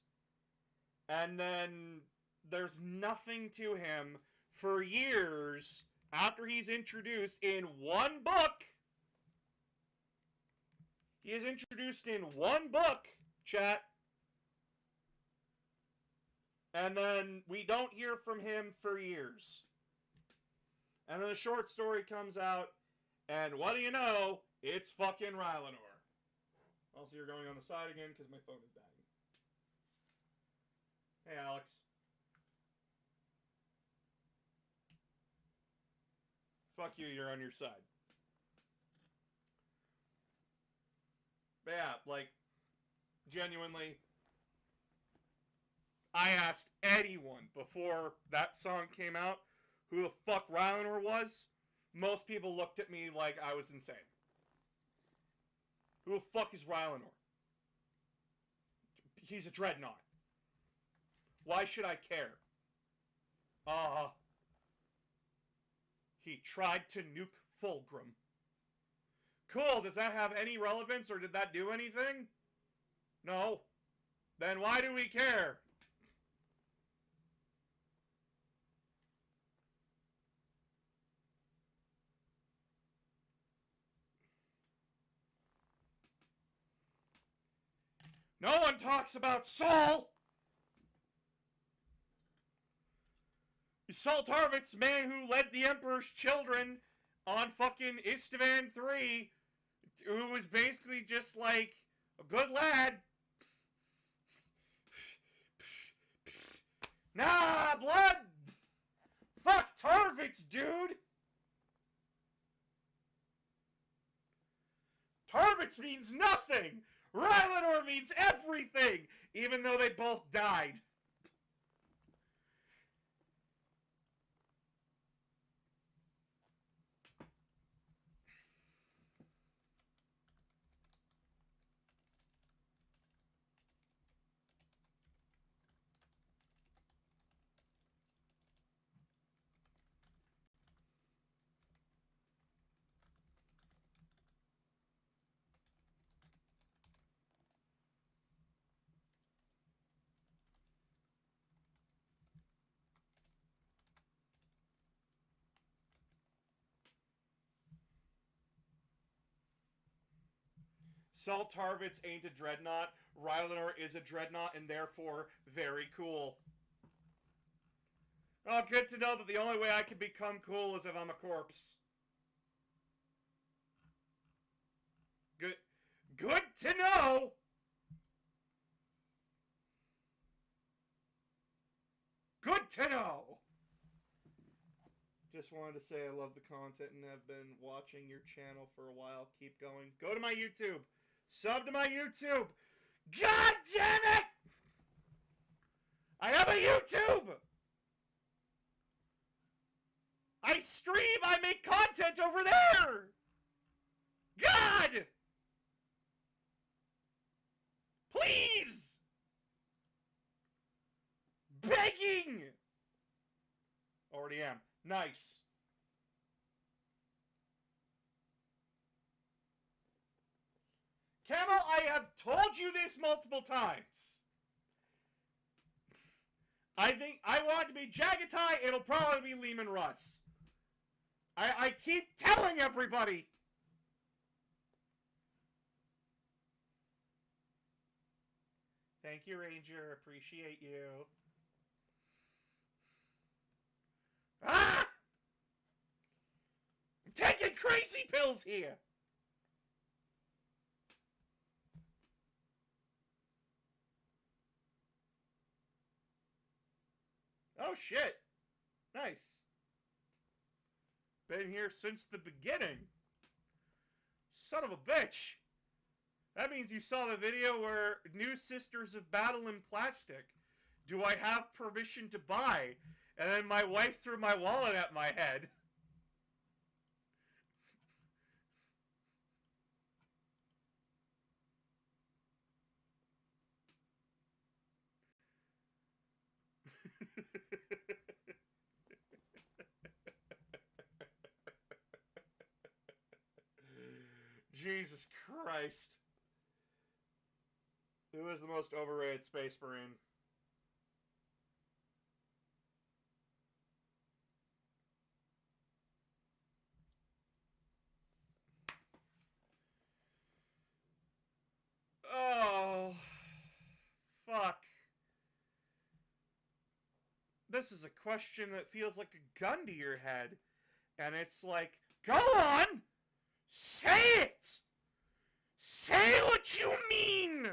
Speaker 1: And then there's nothing to him for years after he's introduced in one book. He is introduced in one book, chat. And then we don't hear from him for years. And then a short story comes out, and what do you know? It's fucking Rylanor. Also, you're going on the side again because my phone is dying. Hey, Alex. Fuck you, you're on your side. But yeah, like, genuinely, I asked anyone before that song came out who the fuck Rylanor was. Most people looked at me like I was insane. Who the fuck is Rylanor? He's a dreadnought. Why should I care? He tried to nuke Fulgrim. Cool, does that have any relevance or did that do anything? No. Then why do we care? No one talks about Saul! Saul Tarvitz, man who led the Emperor's children on fucking Istvan 3, who was basically just like a good lad. Nah, blood! Fuck Tarvitz, dude! Tarvitz means nothing! Rylanor means everything! Even though they both died. Saul Tarvitz ain't a dreadnought. Rylanor is a dreadnought and therefore very cool. Oh, good to know that the only way I can become cool is if I'm a corpse. Good to know! Good to know! Just wanted to say I love the content and have been watching your channel for a while. Keep going. Go to my YouTube. Sub to my YouTube. God damn it! I have a YouTube! I stream, I make content over there! God! Please! Begging! Already am. Nice. Camel, I have told you this multiple times. I think I want it to be Jagatai, it'll probably be Leman Russ. I keep telling everybody. Thank you, Ranger. Appreciate you. Ah! I'm taking crazy pills here. Oh, shit. Nice. Been here since the beginning. Son of a bitch. That means you saw the video where New Sisters of Battle in Plastic. Do I have permission to buy? And then my wife threw my wallet at my head. Jesus Christ. Who is the most overrated Space Marine? Oh, fuck. This is a question that feels like a gun to your head. And it's like, go on! Say it! Say what you mean!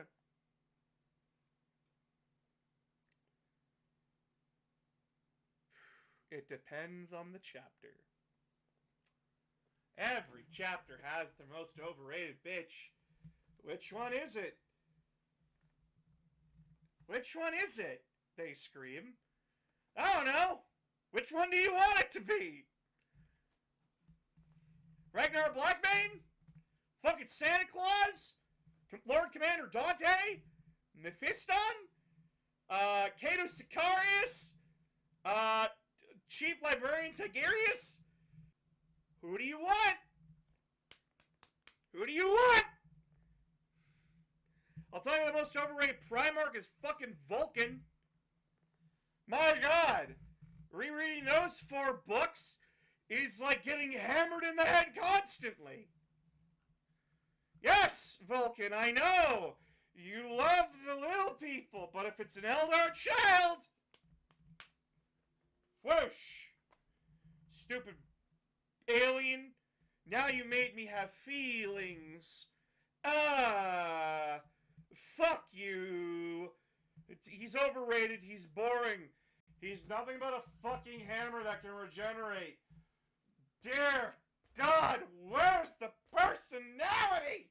Speaker 1: It depends on the chapter. Every chapter has the most overrated bitch. Which one is it? Which one is it? They scream. I don't know. Which one do you want it to be? Ragnar Blackbane? Fucking Santa Claus? Lord Commander Dante? Mephiston? Cato Sicarius? Chief Librarian Tigurius? Who do you want? Who do you want? I'll tell you the most overrated Primarch is fucking Vulcan. My God. Rereading those 4 books is like getting hammered in the head constantly. Yes, Vulcan, I know. You love the little people, but if it's an Eldar child... Whoosh. Stupid alien. Now you made me have feelings. Fuck you. He's overrated. He's boring. He's nothing but a fucking hammer that can regenerate. Dear God, where's the personality?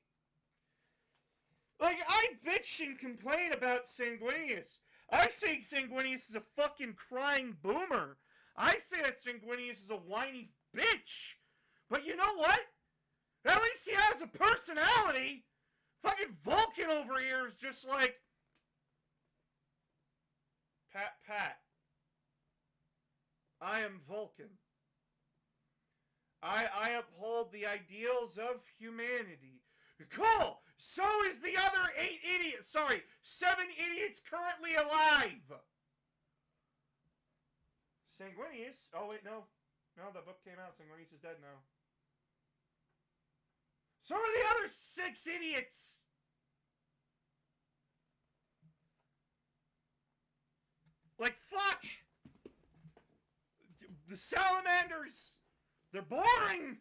Speaker 1: Like, I bitch and complain about Sanguinius. I say Sanguinius is a fucking crying boomer. I say that Sanguinius is a whiny bitch. But you know what? At least he has a personality. Fucking Vulcan over here is just like... Pat, pat. I am Vulcan. I uphold the ideals of humanity. Cool! So is the other 8 idiots. Sorry, 7 idiots currently alive. Sanguinius. Oh, wait, no. No, the book came out. Sanguinius is dead now. So are the other 6 idiots. Like, fuck. The salamanders. They're boring.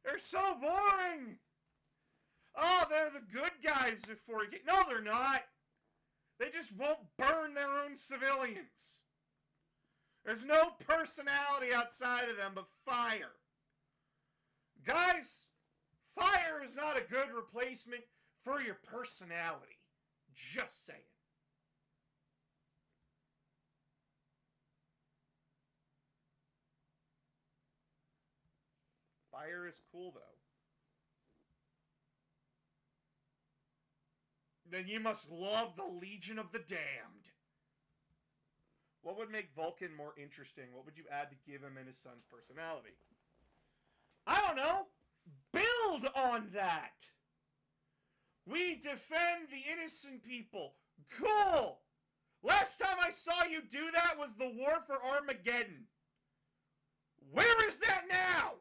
Speaker 1: They're so boring. Oh, they're the good guys before you get... No, they're not. They just won't burn their own civilians. There's no personality outside of them but fire. Guys, fire is not a good replacement for your personality. Just saying. Fire is cool, though. Then you must love the Legion of the Damned. What would make Vulcan more interesting? What would you add to give him and his son's personality? I don't know. Build on that. We defend the innocent people. Cool. Last time I saw you do that was the War for Armageddon. Where is that now?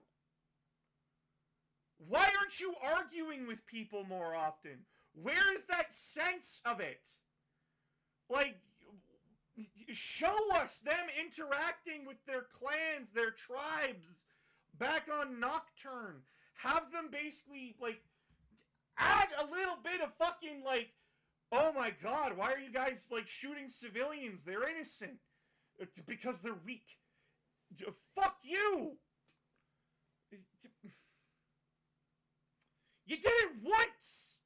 Speaker 1: Why aren't you arguing with people more often? Where is that sense of it? Like, show us them interacting with their clans, their tribes, back on Nocturne. Have them basically, like, add a little bit of fucking, like, oh my God, why are you guys, like, shooting civilians? They're innocent. Because they're weak. Fuck you! You did it once!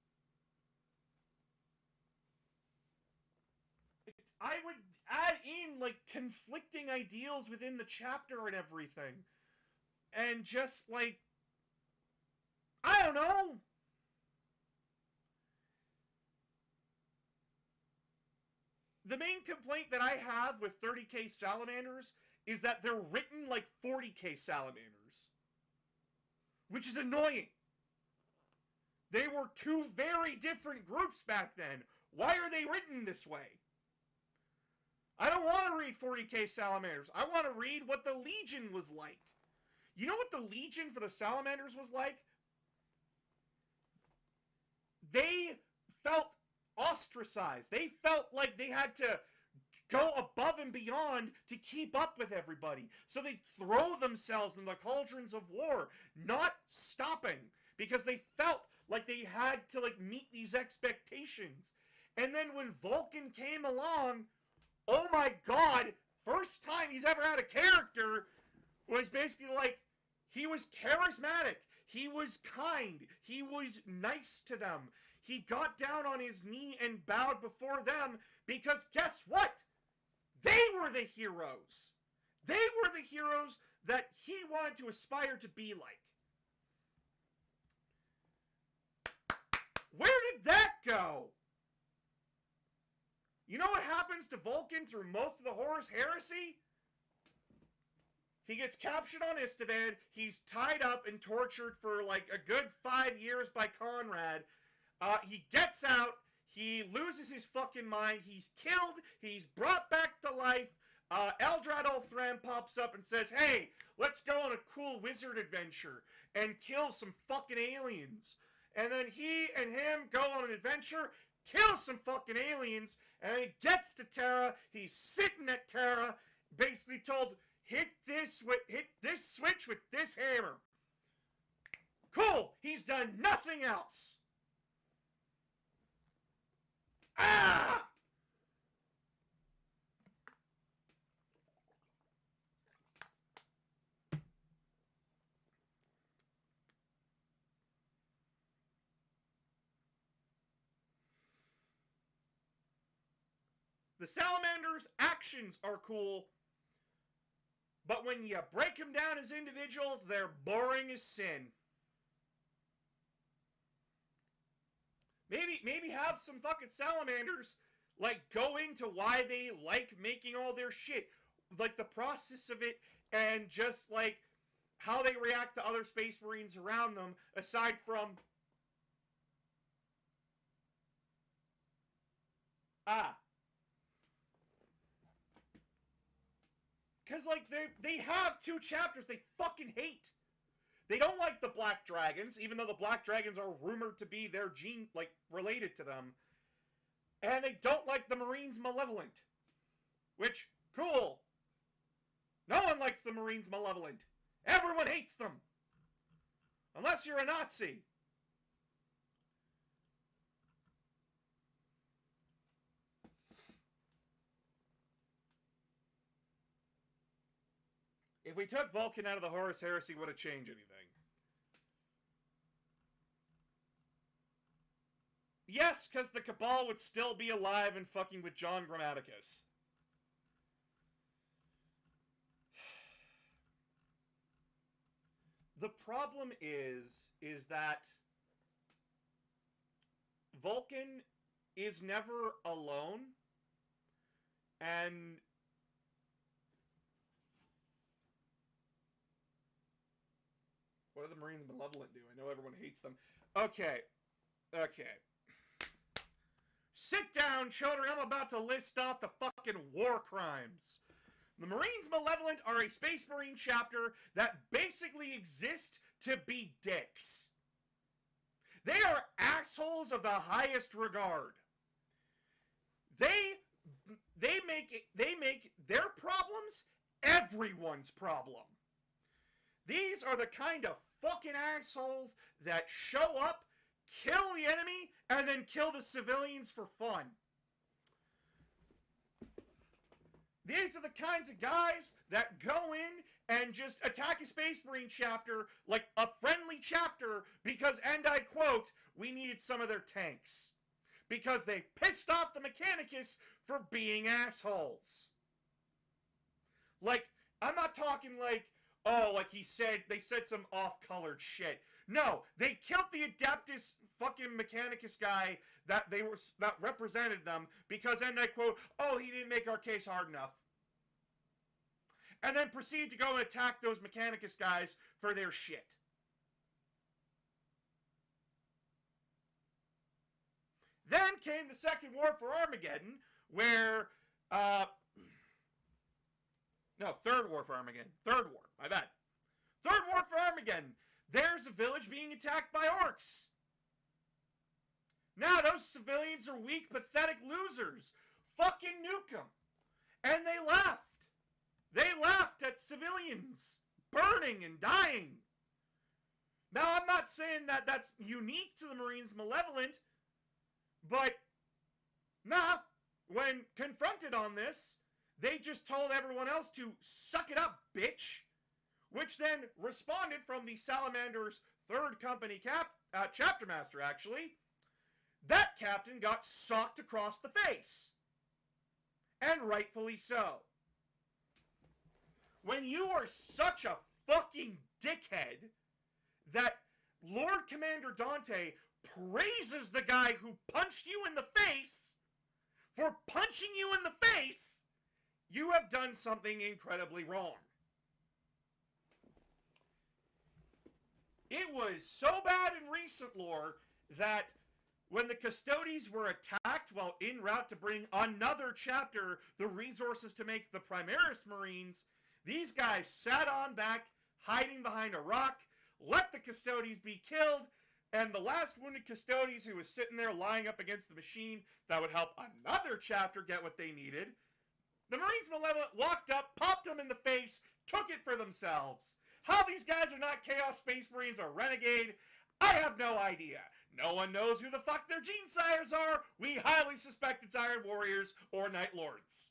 Speaker 1: I would add in, like, conflicting ideals within the chapter and everything. And just, like, I don't know. The main complaint that I have with 30K Salamanders is that they're written like 40K Salamanders. Which is annoying. They were two very different groups back then. Why are they written this way? I don't want to read 40K Salamanders. I want to read what the Legion was like. You know what the Legion for the Salamanders was like? They felt ostracized. They felt like they had to go above and beyond to keep up with everybody. So they throw themselves in the cauldrons of war, not stopping, because they felt like they had to, like, meet these expectations. And then when Vulcan came along, oh my god, first time he's ever had a character was basically like, he was charismatic, he was kind, he was nice to them, he got down on his knee and bowed before them, because guess what? They were the heroes. They were the heroes that he wanted to aspire to be like. Where did that go? You know what happens to Vulcan through most of the Horus Heresy? He gets captured on Istvan, he's tied up and tortured for like a good 5 years by Conrad. He gets out, he loses his fucking mind, he's killed, he's brought back to life. Eldrad Ulthram pops up and says, hey, let's go on a cool wizard adventure and kill some fucking aliens. And then he and him go on an adventure, kill some fucking aliens, and he gets to Terra, he's sitting at Terra, basically told, hit this switch with this hammer. Cool, he's done nothing else. Ah! The Salamanders' actions are cool, but when you break them down as individuals, they're boring as sin. Maybe have some fucking Salamanders, like, go into why they like making all their shit. Like, the process of it, and just, like, how they react to other Space Marines around them, aside from... Because, like, they have 2 chapters they fucking hate. They don't like the Black Dragons, even though the Black Dragons are rumored to be their gene, like, related to them. And they don't like the Marines Malevolent. Which, cool. No one likes the Marines Malevolent. Everyone hates them. Unless you're a Nazi. If we took Vulcan out of the Horus Heresy, would it change anything? Yes, because the Cabal would still be alive and fucking with John Grammaticus. The problem is that Vulcan is never alone, and what do the Marines Malevolent do? I know everyone hates them. Okay. Sit down, children. I'm about to list off the fucking war crimes. The Marines Malevolent are a Space Marine chapter that basically exist to be dicks. They are assholes of the highest regard. They make their problems everyone's problem. These are the kind of fucking assholes that show up, kill the enemy, and then kill the civilians for fun. These are the kinds of guys that go in and just attack a Space Marine chapter like a friendly chapter because, and I quote, we needed some of their tanks. because they pissed off the Mechanicus for being assholes. Like, I'm not talking like, oh, like they said some off-colored shit. No, they killed the Adeptus fucking Mechanicus guy that represented them because, and I quote, oh, he didn't make our case hard enough. And then proceed to go and attack those Mechanicus guys for their shit. Then came the Second War for Armageddon, where, no, Third War for Armageddon. Third War, my bad. Third War for Armageddon. There's a village being attacked by orcs. Now those civilians are weak, pathetic losers. Fucking nuke them. And they laughed. They laughed at civilians burning and dying. Now, I'm not saying that that's unique to the Marines Malevolent, but, nah, when confronted on this, they just told everyone else to suck it up, bitch. Which then responded from the Salamander's 3rd Company chapter master, actually. That captain got socked across the face. And rightfully so. When you are such a fucking dickhead that Lord Commander Dante praises the guy who punched you in the face for punching you in the face, you have done something incredibly wrong. It was so bad in recent lore that when the Custodes were attacked while en route to bring another chapter the resources to make the Primaris Marines, these guys sat on back, hiding behind a rock, let the Custodes be killed, and the last wounded Custodes who was sitting there lying up against the machine that would help another chapter get what they needed, the Marines Malevolent walked up, popped them in the face, took it for themselves. How these guys are not Chaos Space Marines or Renegade, I have no idea. No one knows who the fuck their gene sires are. We highly suspect it's Iron Warriors or Night Lords.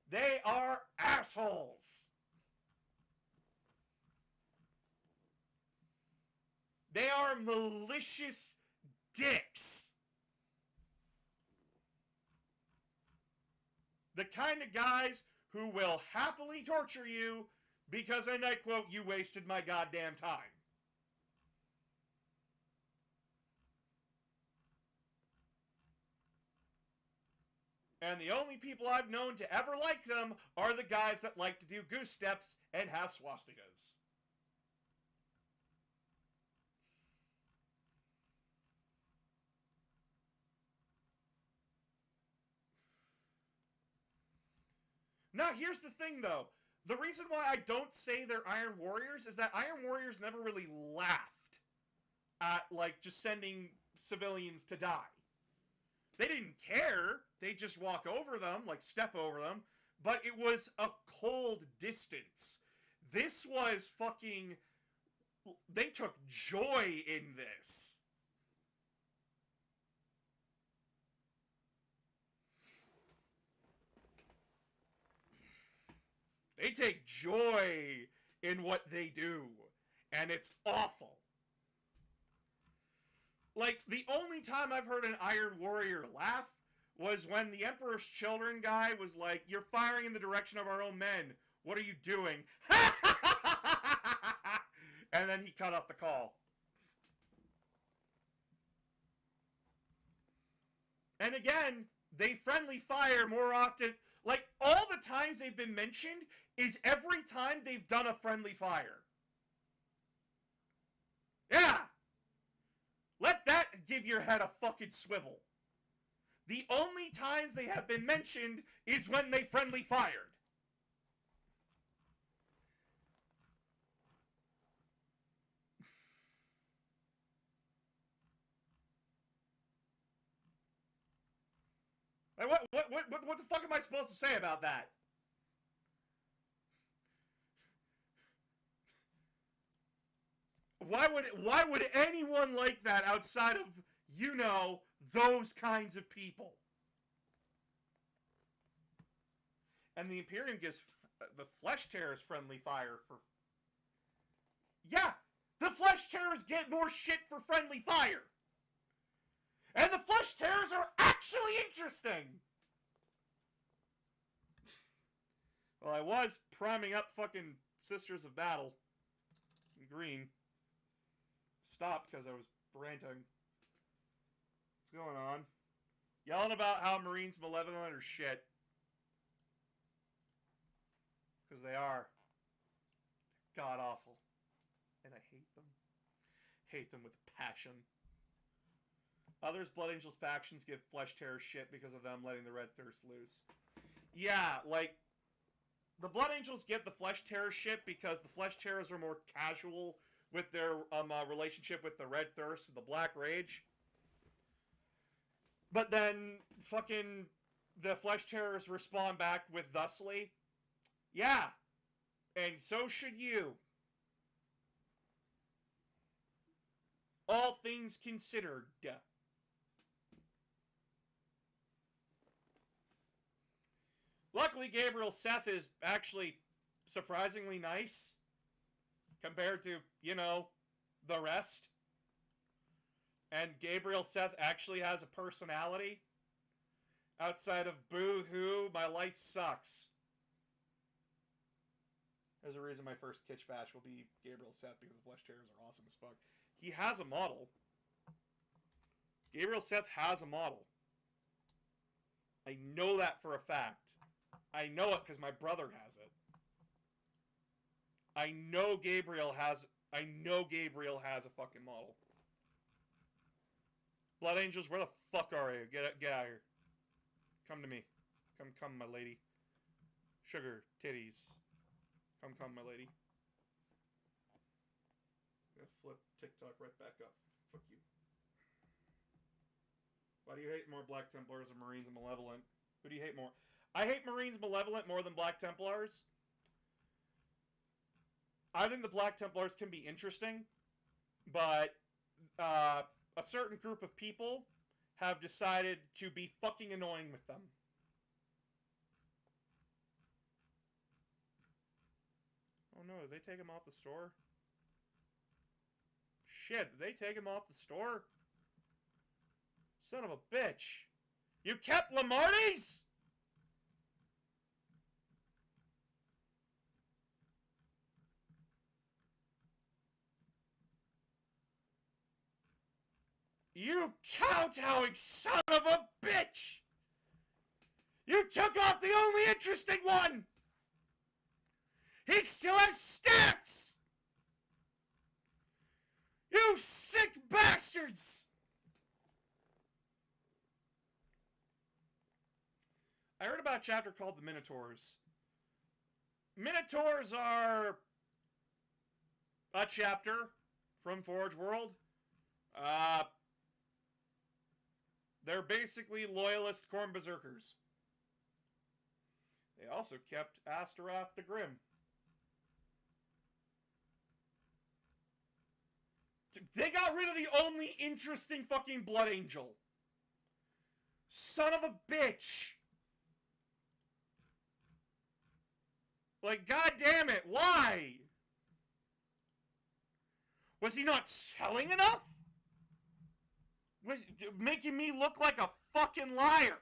Speaker 1: They are assholes. They are malicious dicks. The kind of guys who will happily torture you because, and I quote, you wasted my goddamn time. And the only people I've known to ever like them are the guys that like to do goose steps and have swastikas. Now, here's the thing, though. The reason why I don't say they're Iron Warriors is that Iron Warriors never really laughed at, like, just sending civilians to die. They didn't care. They just walk over them, like step over them. But it was a cold distance. This was fucking... They took joy in this. They take joy in what they do. And it's awful. Like, the only time I've heard an Iron Warrior laugh was when the Emperor's Children guy was like, "You're firing in the direction of our own men. What are you doing?" And then he cut off the call. And again, they friendly fire more often. Like, all the times they've been mentioned is every time they've done a friendly fire. Yeah! Let that give your head a fucking swivel. The only times they have been mentioned is when they friendly fired. What the fuck am I supposed to say about that? Why would anyone like that outside of, you know, those kinds of people? And the Imperium gives the Flesh Tearers friendly fire for... Yeah! The Flesh Tearers get more shit for friendly fire! And the Flesh Tearers are actually interesting! Well, I was priming up fucking Sisters of Battle. In green. Stopped because I was ranting. What's going on? Yelling about how Marines Malevolent are shit. Because they are. God awful. And I hate them. Hate them with passion. Others Blood Angels factions give Flesh Tearers shit because of them letting the Red Thirst loose. Yeah, like, the Blood Angels get the Flesh Tearers shit because the Flesh Tearers are more casual with their relationship with the Red Thirst and the Black Rage. But then fucking the Flesh Tearers respond back with thusly. Yeah. And so should you. All things considered. Luckily, Gabriel Seth is actually surprisingly nice compared to, you know, the rest. And Gabriel Seth actually has a personality. Outside of boo-hoo, my life sucks. There's a reason my first Kitsch batch will be Gabriel Seth, because the Flesh Tearers are awesome as fuck. He has a model. Gabriel Seth has a model. I know that for a fact. I know it because my brother has it. I know Gabriel has a fucking model. Blood Angels, where the fuck are you? Get out of here. Come to me. Come, my lady. Sugar, titties. Come, my lady. I'm gonna flip TikTok right back up. Fuck you. Why do you hate more Black Templars or Marines and Malevolent? Who do you hate more? I hate Marines Malevolent more than Black Templars. I think the Black Templars can be interesting, but a certain group of people have decided to be fucking annoying with them. Oh no, did they take him off the store? Shit, did they take him off the store? Son of a bitch. You kept Lamarties? You kowtowing son of a bitch! You took off the only interesting one! He still has stats! You sick bastards! I heard about a chapter called the Minotaurs. Minotaurs are a chapter from Forge World. They're basically loyalist Khorne Berserkers. They also kept Astaroth the Grim. They got rid of the only interesting fucking Blood Angel. Son of a bitch. Like, god damn it, why? Was he not selling enough? Was making me look like a fucking liar.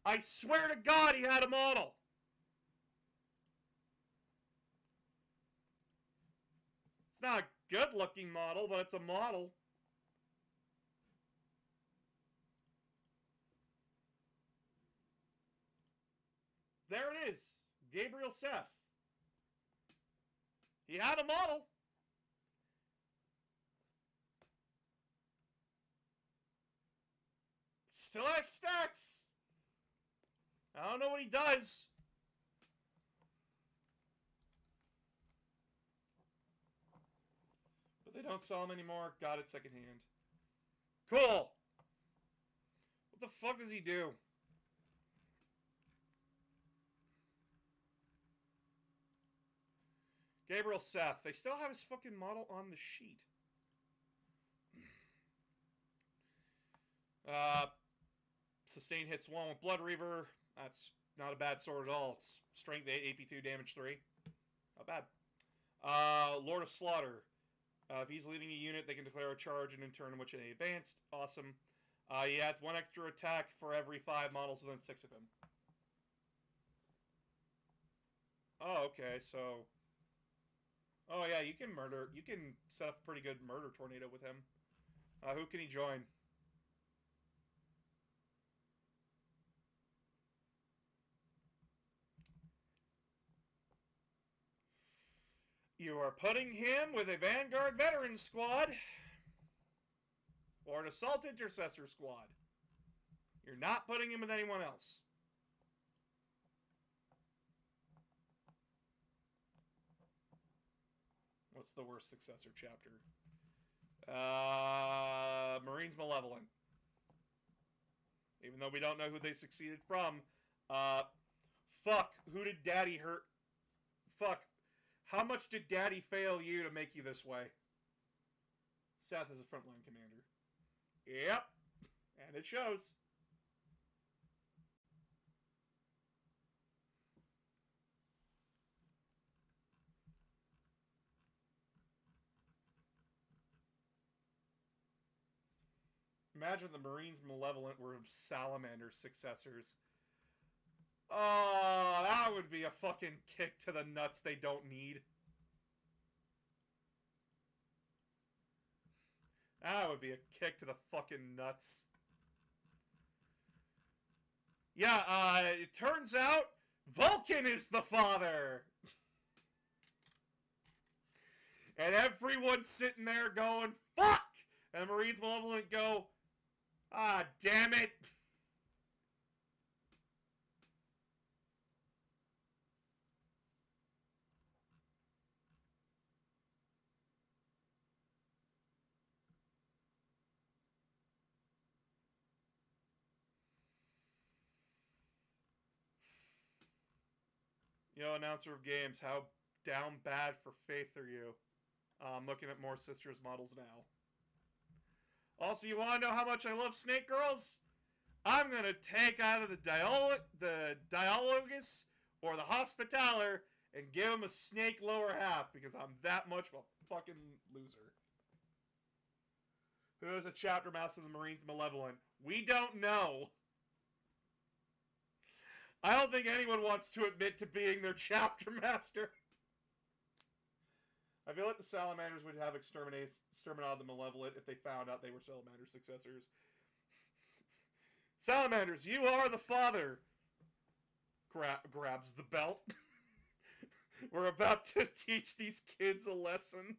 Speaker 1: I swear to God he had a model. It's not a good-looking model, but it's a model. There it is. Gabriel Seth. He had a model. Still has stats. I don't know what he does. But they don't sell him anymore. Got it secondhand. Cool. What the fuck does he do? Gabriel Seth. They still have his fucking model on the sheet. Sustain hits 1 with Blood Reaver. That's not a bad sword at all. It's strength 8, AP 2, damage 3. Not bad. Lord of Slaughter. If he's leading a unit, they can declare a charge and in turn in which they advanced. Awesome. Yeah, it's 1 extra attack for every 5 models within 6 of him. Oh, okay, so... Oh, yeah, you can murder... You can set up a pretty good murder tornado with him. Who can he join? You are putting him with a Vanguard Veterans Squad. Or an Assault Intercessor Squad. You're not putting him with anyone else. What's the worst successor chapter? Marines Malevolent. Even though we don't know who they succeeded from. Fuck. Who did Daddy hurt? Fuck. How much did Daddy fail you to make you this way? Seth is a frontline commander. Yep. And it shows. Imagine the Marines Malevolent were Salamander's successors. Oh, that would be a fucking kick to the nuts they don't need. That would be a kick to the fucking nuts. Yeah, it turns out Vulcan is the father. And everyone's sitting there going, fuck! And the Marines Malevolent go, ah, damn it. Yo, announcer of games, how down bad for Faith are you? I'm looking at more Sisters models now. Also, you want to know how much I love Snake Girls? I'm going to take either the Dialogus or the Hospitaller and give him a snake lower half because I'm that much of a fucking loser. Who is a chapter master of the Marines Malevolent? We don't know. I don't think anyone wants to admit to being their chapter master. I feel like the Salamanders would have exterminated the Malevolent if they found out they were Salamander's successors. Salamanders, you are the father. Grabs the belt. We're about to teach these kids a lesson.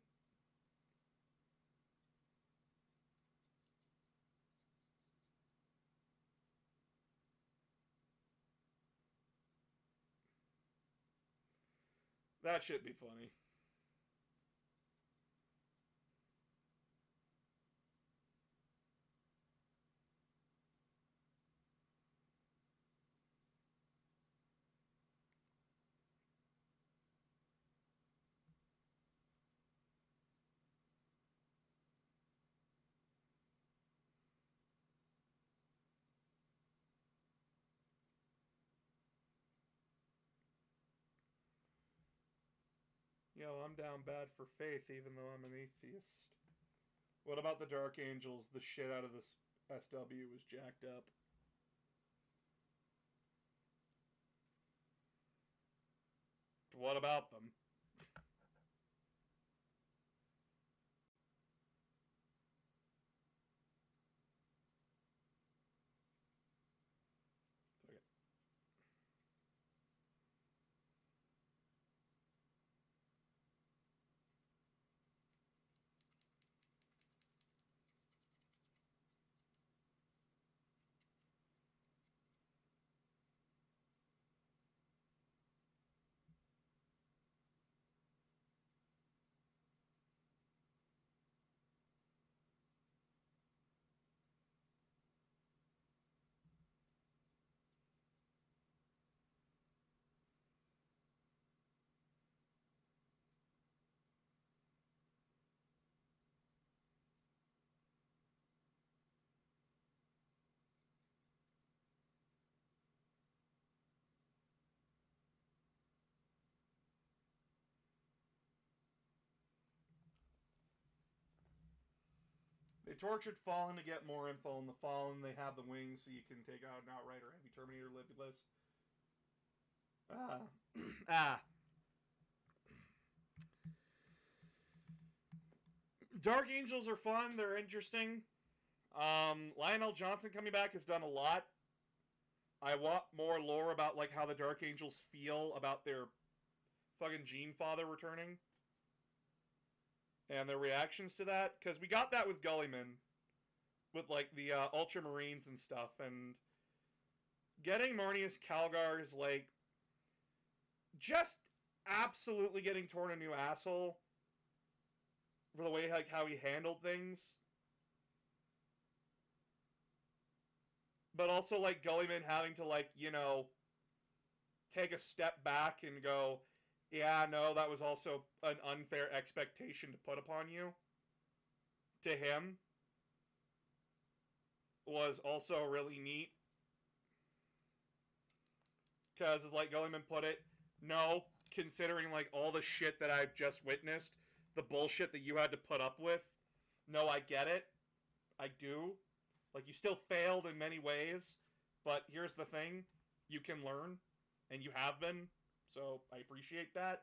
Speaker 1: That should be funny. Yo, I'm down bad for Faith even though I'm an atheist. What about the Dark Angels? The shit out of this SW was jacked up. What about them? Okay. tortured Fallen to get more info on the Fallen. They have the wings, so you can take out an Outrider, Heavy Terminator, Limitless. Dark Angels are fun. They're interesting. Lionel Johnson coming back has done a lot. I want more lore about like how the Dark Angels feel about their fucking Gene Father returning. And their reactions to that. Because we got that with Gullyman. With like the Ultramarines and stuff. And getting Marneus Calgar's like just absolutely getting torn a new asshole for the way like how he handled things. But also like Gullyman having to like, you know, take a step back and go, yeah, no, that was also an unfair expectation to put upon you. To him. Was also really neat. Because, like Gullyman put it, no, considering, like, all the shit that I've just witnessed, the bullshit that you had to put up with, no, I get it. I do. Like, you still failed in many ways, but here's the thing. You can learn, and you have been, so I appreciate that.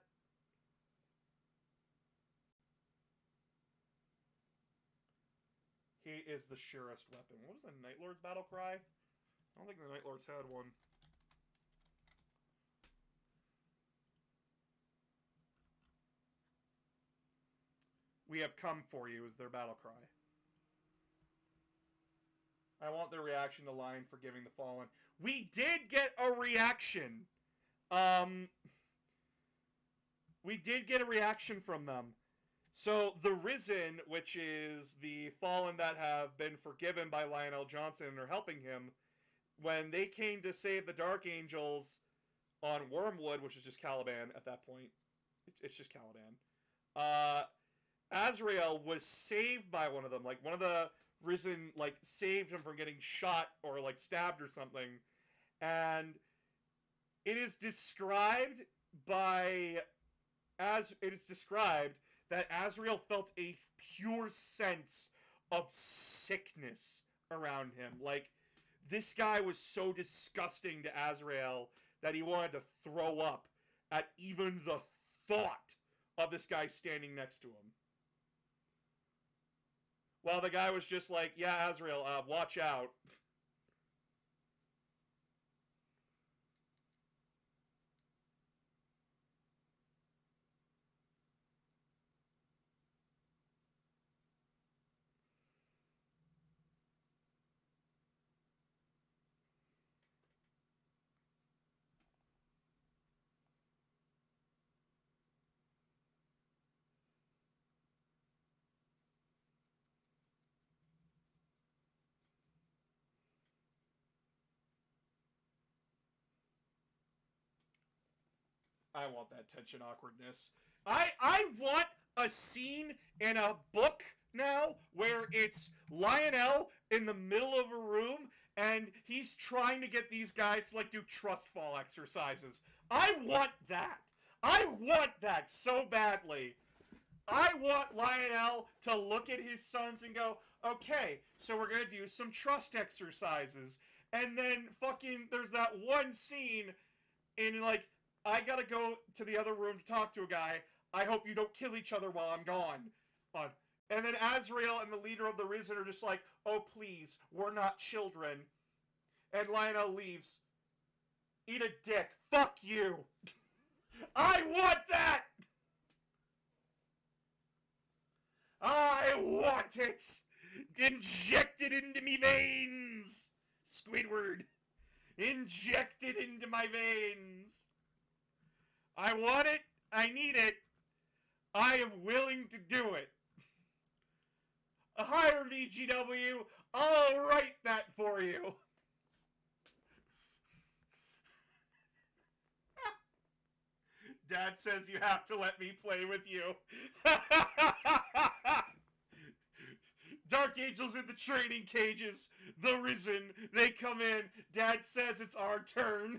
Speaker 1: He is the surest weapon. What was the Night Lord's battle cry? I don't think the Night Lords had one. We have come for you is their battle cry. I want their reaction to Lion forgiving the fallen. We did get a reaction. We did get a reaction from them. So the Risen, which is the fallen that have been forgiven by Lionel Johnson and are helping him, when they came to save the Dark Angels on Wormwood, which is just Caliban at that point. It's just Caliban. Azrael was saved by one of them. Like, one of the Risen, like, saved him from getting shot or, like, stabbed or something. And it is described by... it is described that Azrael felt a pure sense of sickness around him. Like, this guy was so disgusting to Azrael that he wanted to throw up at even the thought of this guy standing next to him. While the guy was just like, yeah, Azrael, watch out. I want that tension awkwardness. I want a scene in a book now where it's Lionel in the middle of a room and he's trying to get these guys to like do trust fall exercises. I want that. I want that so badly. I want Lionel to look at his sons and go, okay, so we're going to do some trust exercises. And then fucking, there's that one scene in like, I gotta go to the other room to talk to a guy. I hope you don't kill each other while I'm gone. And then Azrael and the leader of the Risen are just like, oh, please, we're not children. And Lionel leaves. Eat a dick. Fuck you. I want that! I want it! Injected into me veins! Squidward. Injected into my veins. I want it. I need it. I am willing to do it. Hire me, GW. I'll write that for you. Dad says you have to let me play with you. Dark Angels in the training cages. The Risen. They come in. Dad says it's our turn.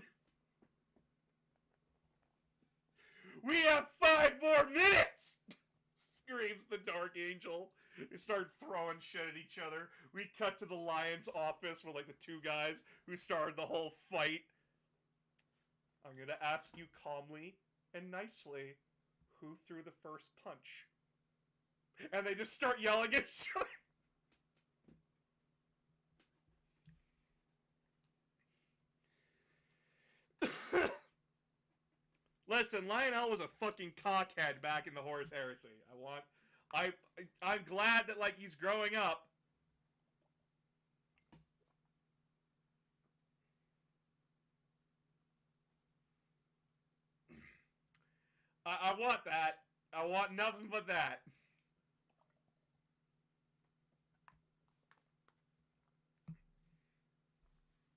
Speaker 1: We have 5 more minutes! Screams the Dark Angel. They start throwing shit at each other. We cut to the Lion's office with, like, the two guys who started the whole fight. I'm gonna ask you calmly and nicely, who threw the first punch? And they just start yelling at each other. Listen, Lionel was a fucking cockhead back in the Horus Heresy. I'm glad that, like, he's growing up. I want that. I want nothing but that.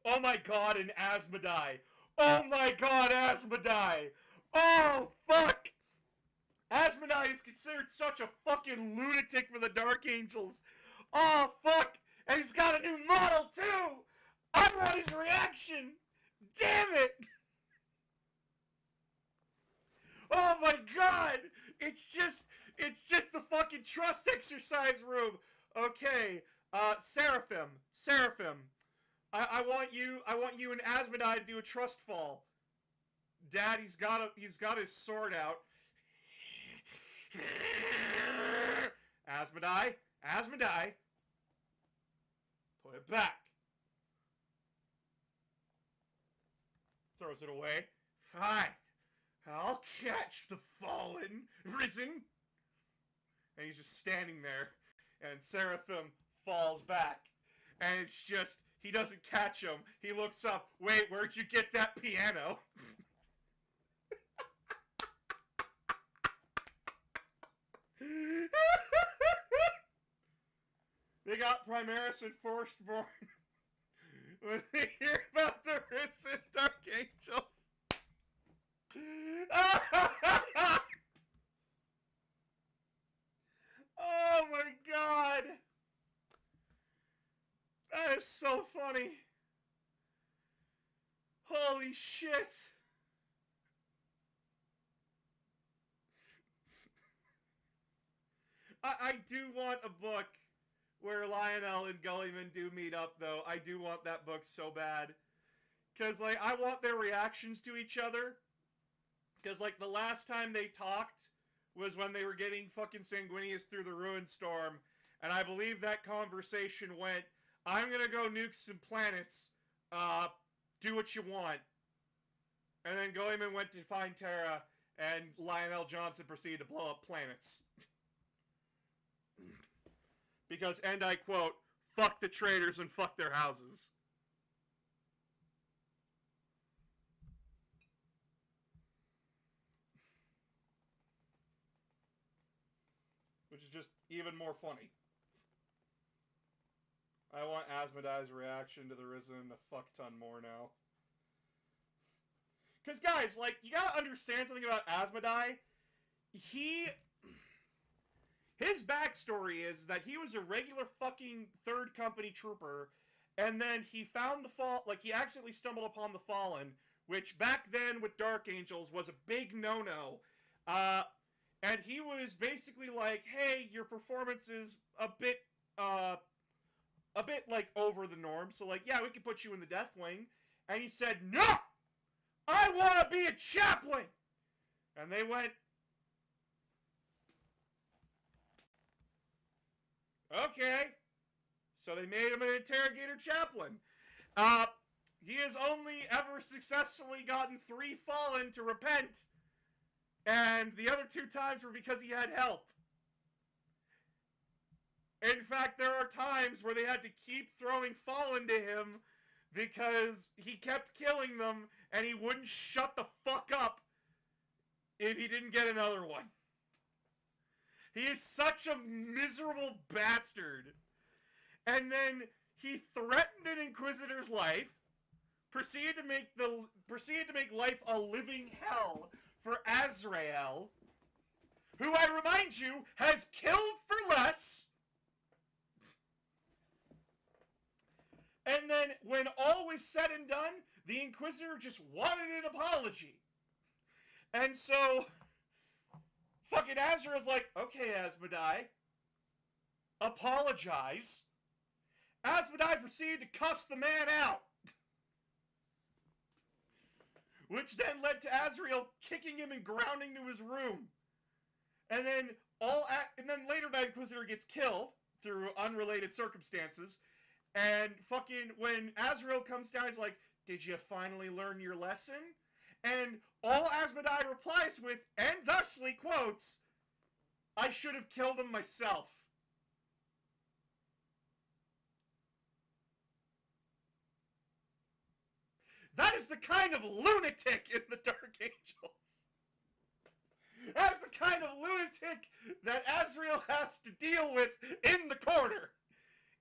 Speaker 1: Oh my god, an Asmodai. Oh my god, Asmodai. Oh, fuck. Asmodai is considered such a fucking lunatic for the Dark Angels. Oh, fuck. And he's got a new model, too. I want his reaction. Damn it. Oh my god. It's just the fucking trust exercise room. Okay. Seraphim. I want you and Asmodai to do a trust fall. Dad, he's got his sword out. Asmodai, put it back. Throws it away. Fine, I'll catch the fallen, risen. And he's just standing there, and Seraphim falls back, and it's just, he doesn't catch him. He looks up. Wait, where'd you get that piano? They got Primaris and Firstborn when they hear about the risen Dark Angels. Oh my god! That is so funny. Holy shit. I do want a book where Lionel and Gulliman do meet up, though. I do want that book so bad. Because, like, I want their reactions to each other. Because, like, the last time they talked was when they were getting fucking Sanguinius through the Ruin Storm. And I believe that conversation went, I'm gonna go nuke some planets. Do what you want. And then Gulliman went to find Terra, and Lionel Johnson proceeded to blow up planets. Because, and I quote, fuck the traitors and fuck their houses. Which is just even more funny. I want Asmodai's reaction to the Risen a fuck ton more now. Because, guys, like, you gotta understand something about Asmodai. His backstory is that he was a regular fucking Third Company trooper, and then he found the Fall... Like, he accidentally stumbled upon the Fallen, which back then with Dark Angels was a big no-no. And he was basically like, hey, your performance is a bit, like, over the norm, so, like, yeah, we could put you in the Deathwing. And he said, no! I want to be a chaplain! And they went, okay. So they made him an interrogator chaplain. He has only ever successfully gotten 3 Fallen to repent. And the other 2 times were because he had help. In fact, there are times where they had to keep throwing Fallen to him because he kept killing them and he wouldn't shut the fuck up if he didn't get another one. He is such a miserable bastard. And then he threatened an Inquisitor's life, proceeded to make life a living hell for Azrael, who, I remind you, has killed for less. And then, when all was said and done, the Inquisitor just wanted an apology. And so, fucking Azrael's like, okay, Asmodai, apologize, Asmodai proceeded to cuss the man out, which then led to Azrael kicking him and grounding to his room. And then later that Inquisitor gets killed through unrelated circumstances. And fucking when Azrael comes down, he's like, "Did you finally learn your lesson?" And all Asmodai replies with, and thusly quotes, "I should have killed him myself." That is the kind of lunatic in the Dark Angels. That's the kind of lunatic that Azrael has to deal with in the corner.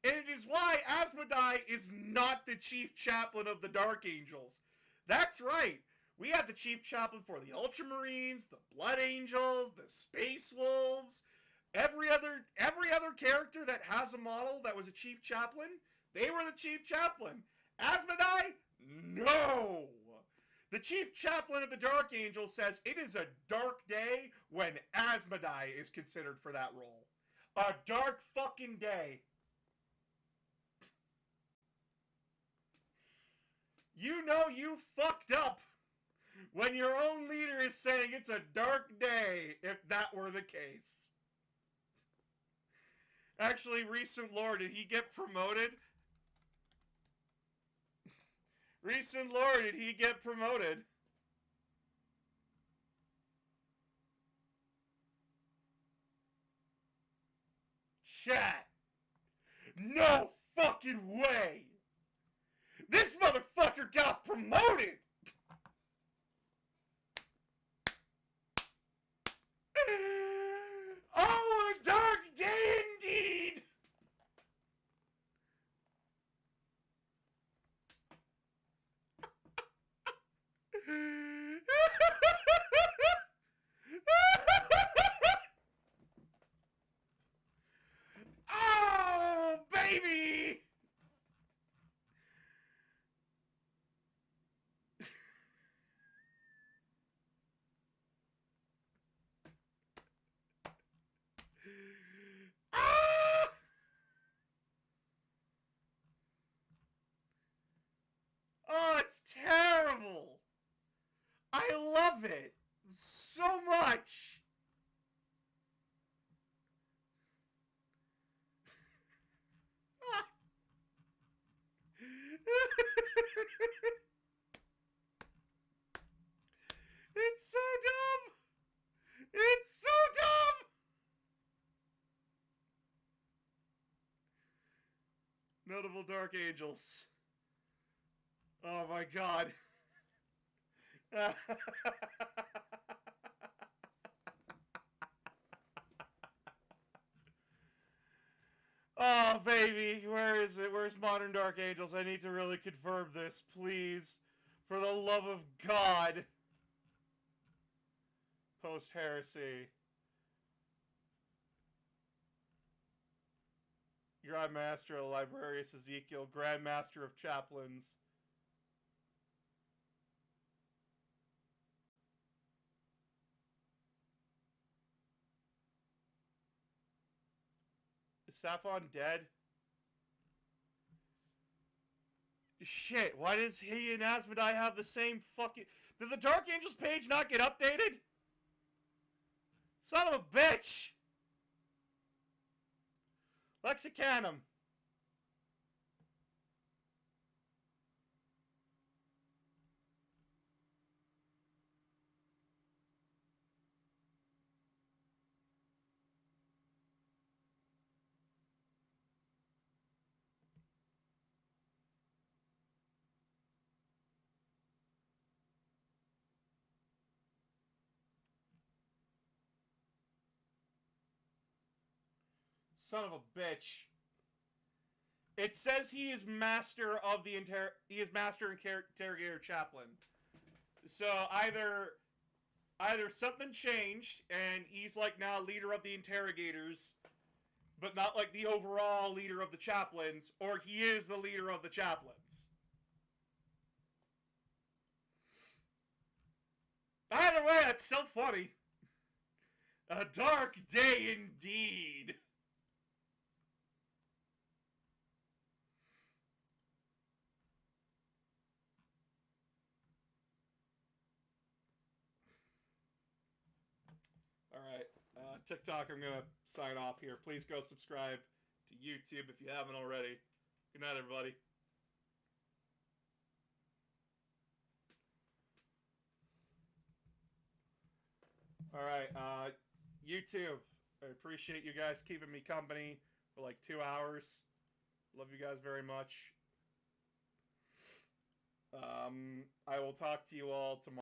Speaker 1: And it is why Asmodai is not the chief chaplain of the Dark Angels. That's right. We had the chief chaplain for the Ultramarines, the Blood Angels, the Space Wolves, every other character that has a model that was a chief chaplain, they were the chief chaplain. Asmodai? No! The chief chaplain of the Dark Angels says it is a dark day when Asmodai is considered for that role. A dark fucking day. You know you fucked up when your own leader is saying it's a dark day, if that were the case. Actually, recent lore, did he get promoted? Recent lore, did he get promoted? Chat. No fucking way! This motherfucker got promoted! Oh, a dark day indeed! Oh, baby! Ah! Oh, it's terrible! I love it so much! It's so dumb! It's so dumb! Notable Dark Angels. Oh my god. Oh, baby, where is it? Where's Modern Dark Angels? I need to really confirm this, please. For the love of God. Post-heresy. Grand Master of Librarius Ezekiel, Grand Master of Chaplains. Is Sappho dead? Shit, why does he and Asmodai have the same fucking... Did the Dark Angels page not get updated? Son of a bitch! Lexicanum. Son of a bitch. It says he is master of the master and interrogator chaplain. So either something changed and he's like now leader of the interrogators, but not like the overall leader of the chaplains, or he is the leader of the chaplains. Either way, that's still funny. A dark day indeed. TikTok, I'm going to sign off here. Please go subscribe to YouTube if you haven't already. Good night, everybody. All right, YouTube. I appreciate you guys keeping me company for like 2 hours. Love you guys very much. I will talk to you all tomorrow.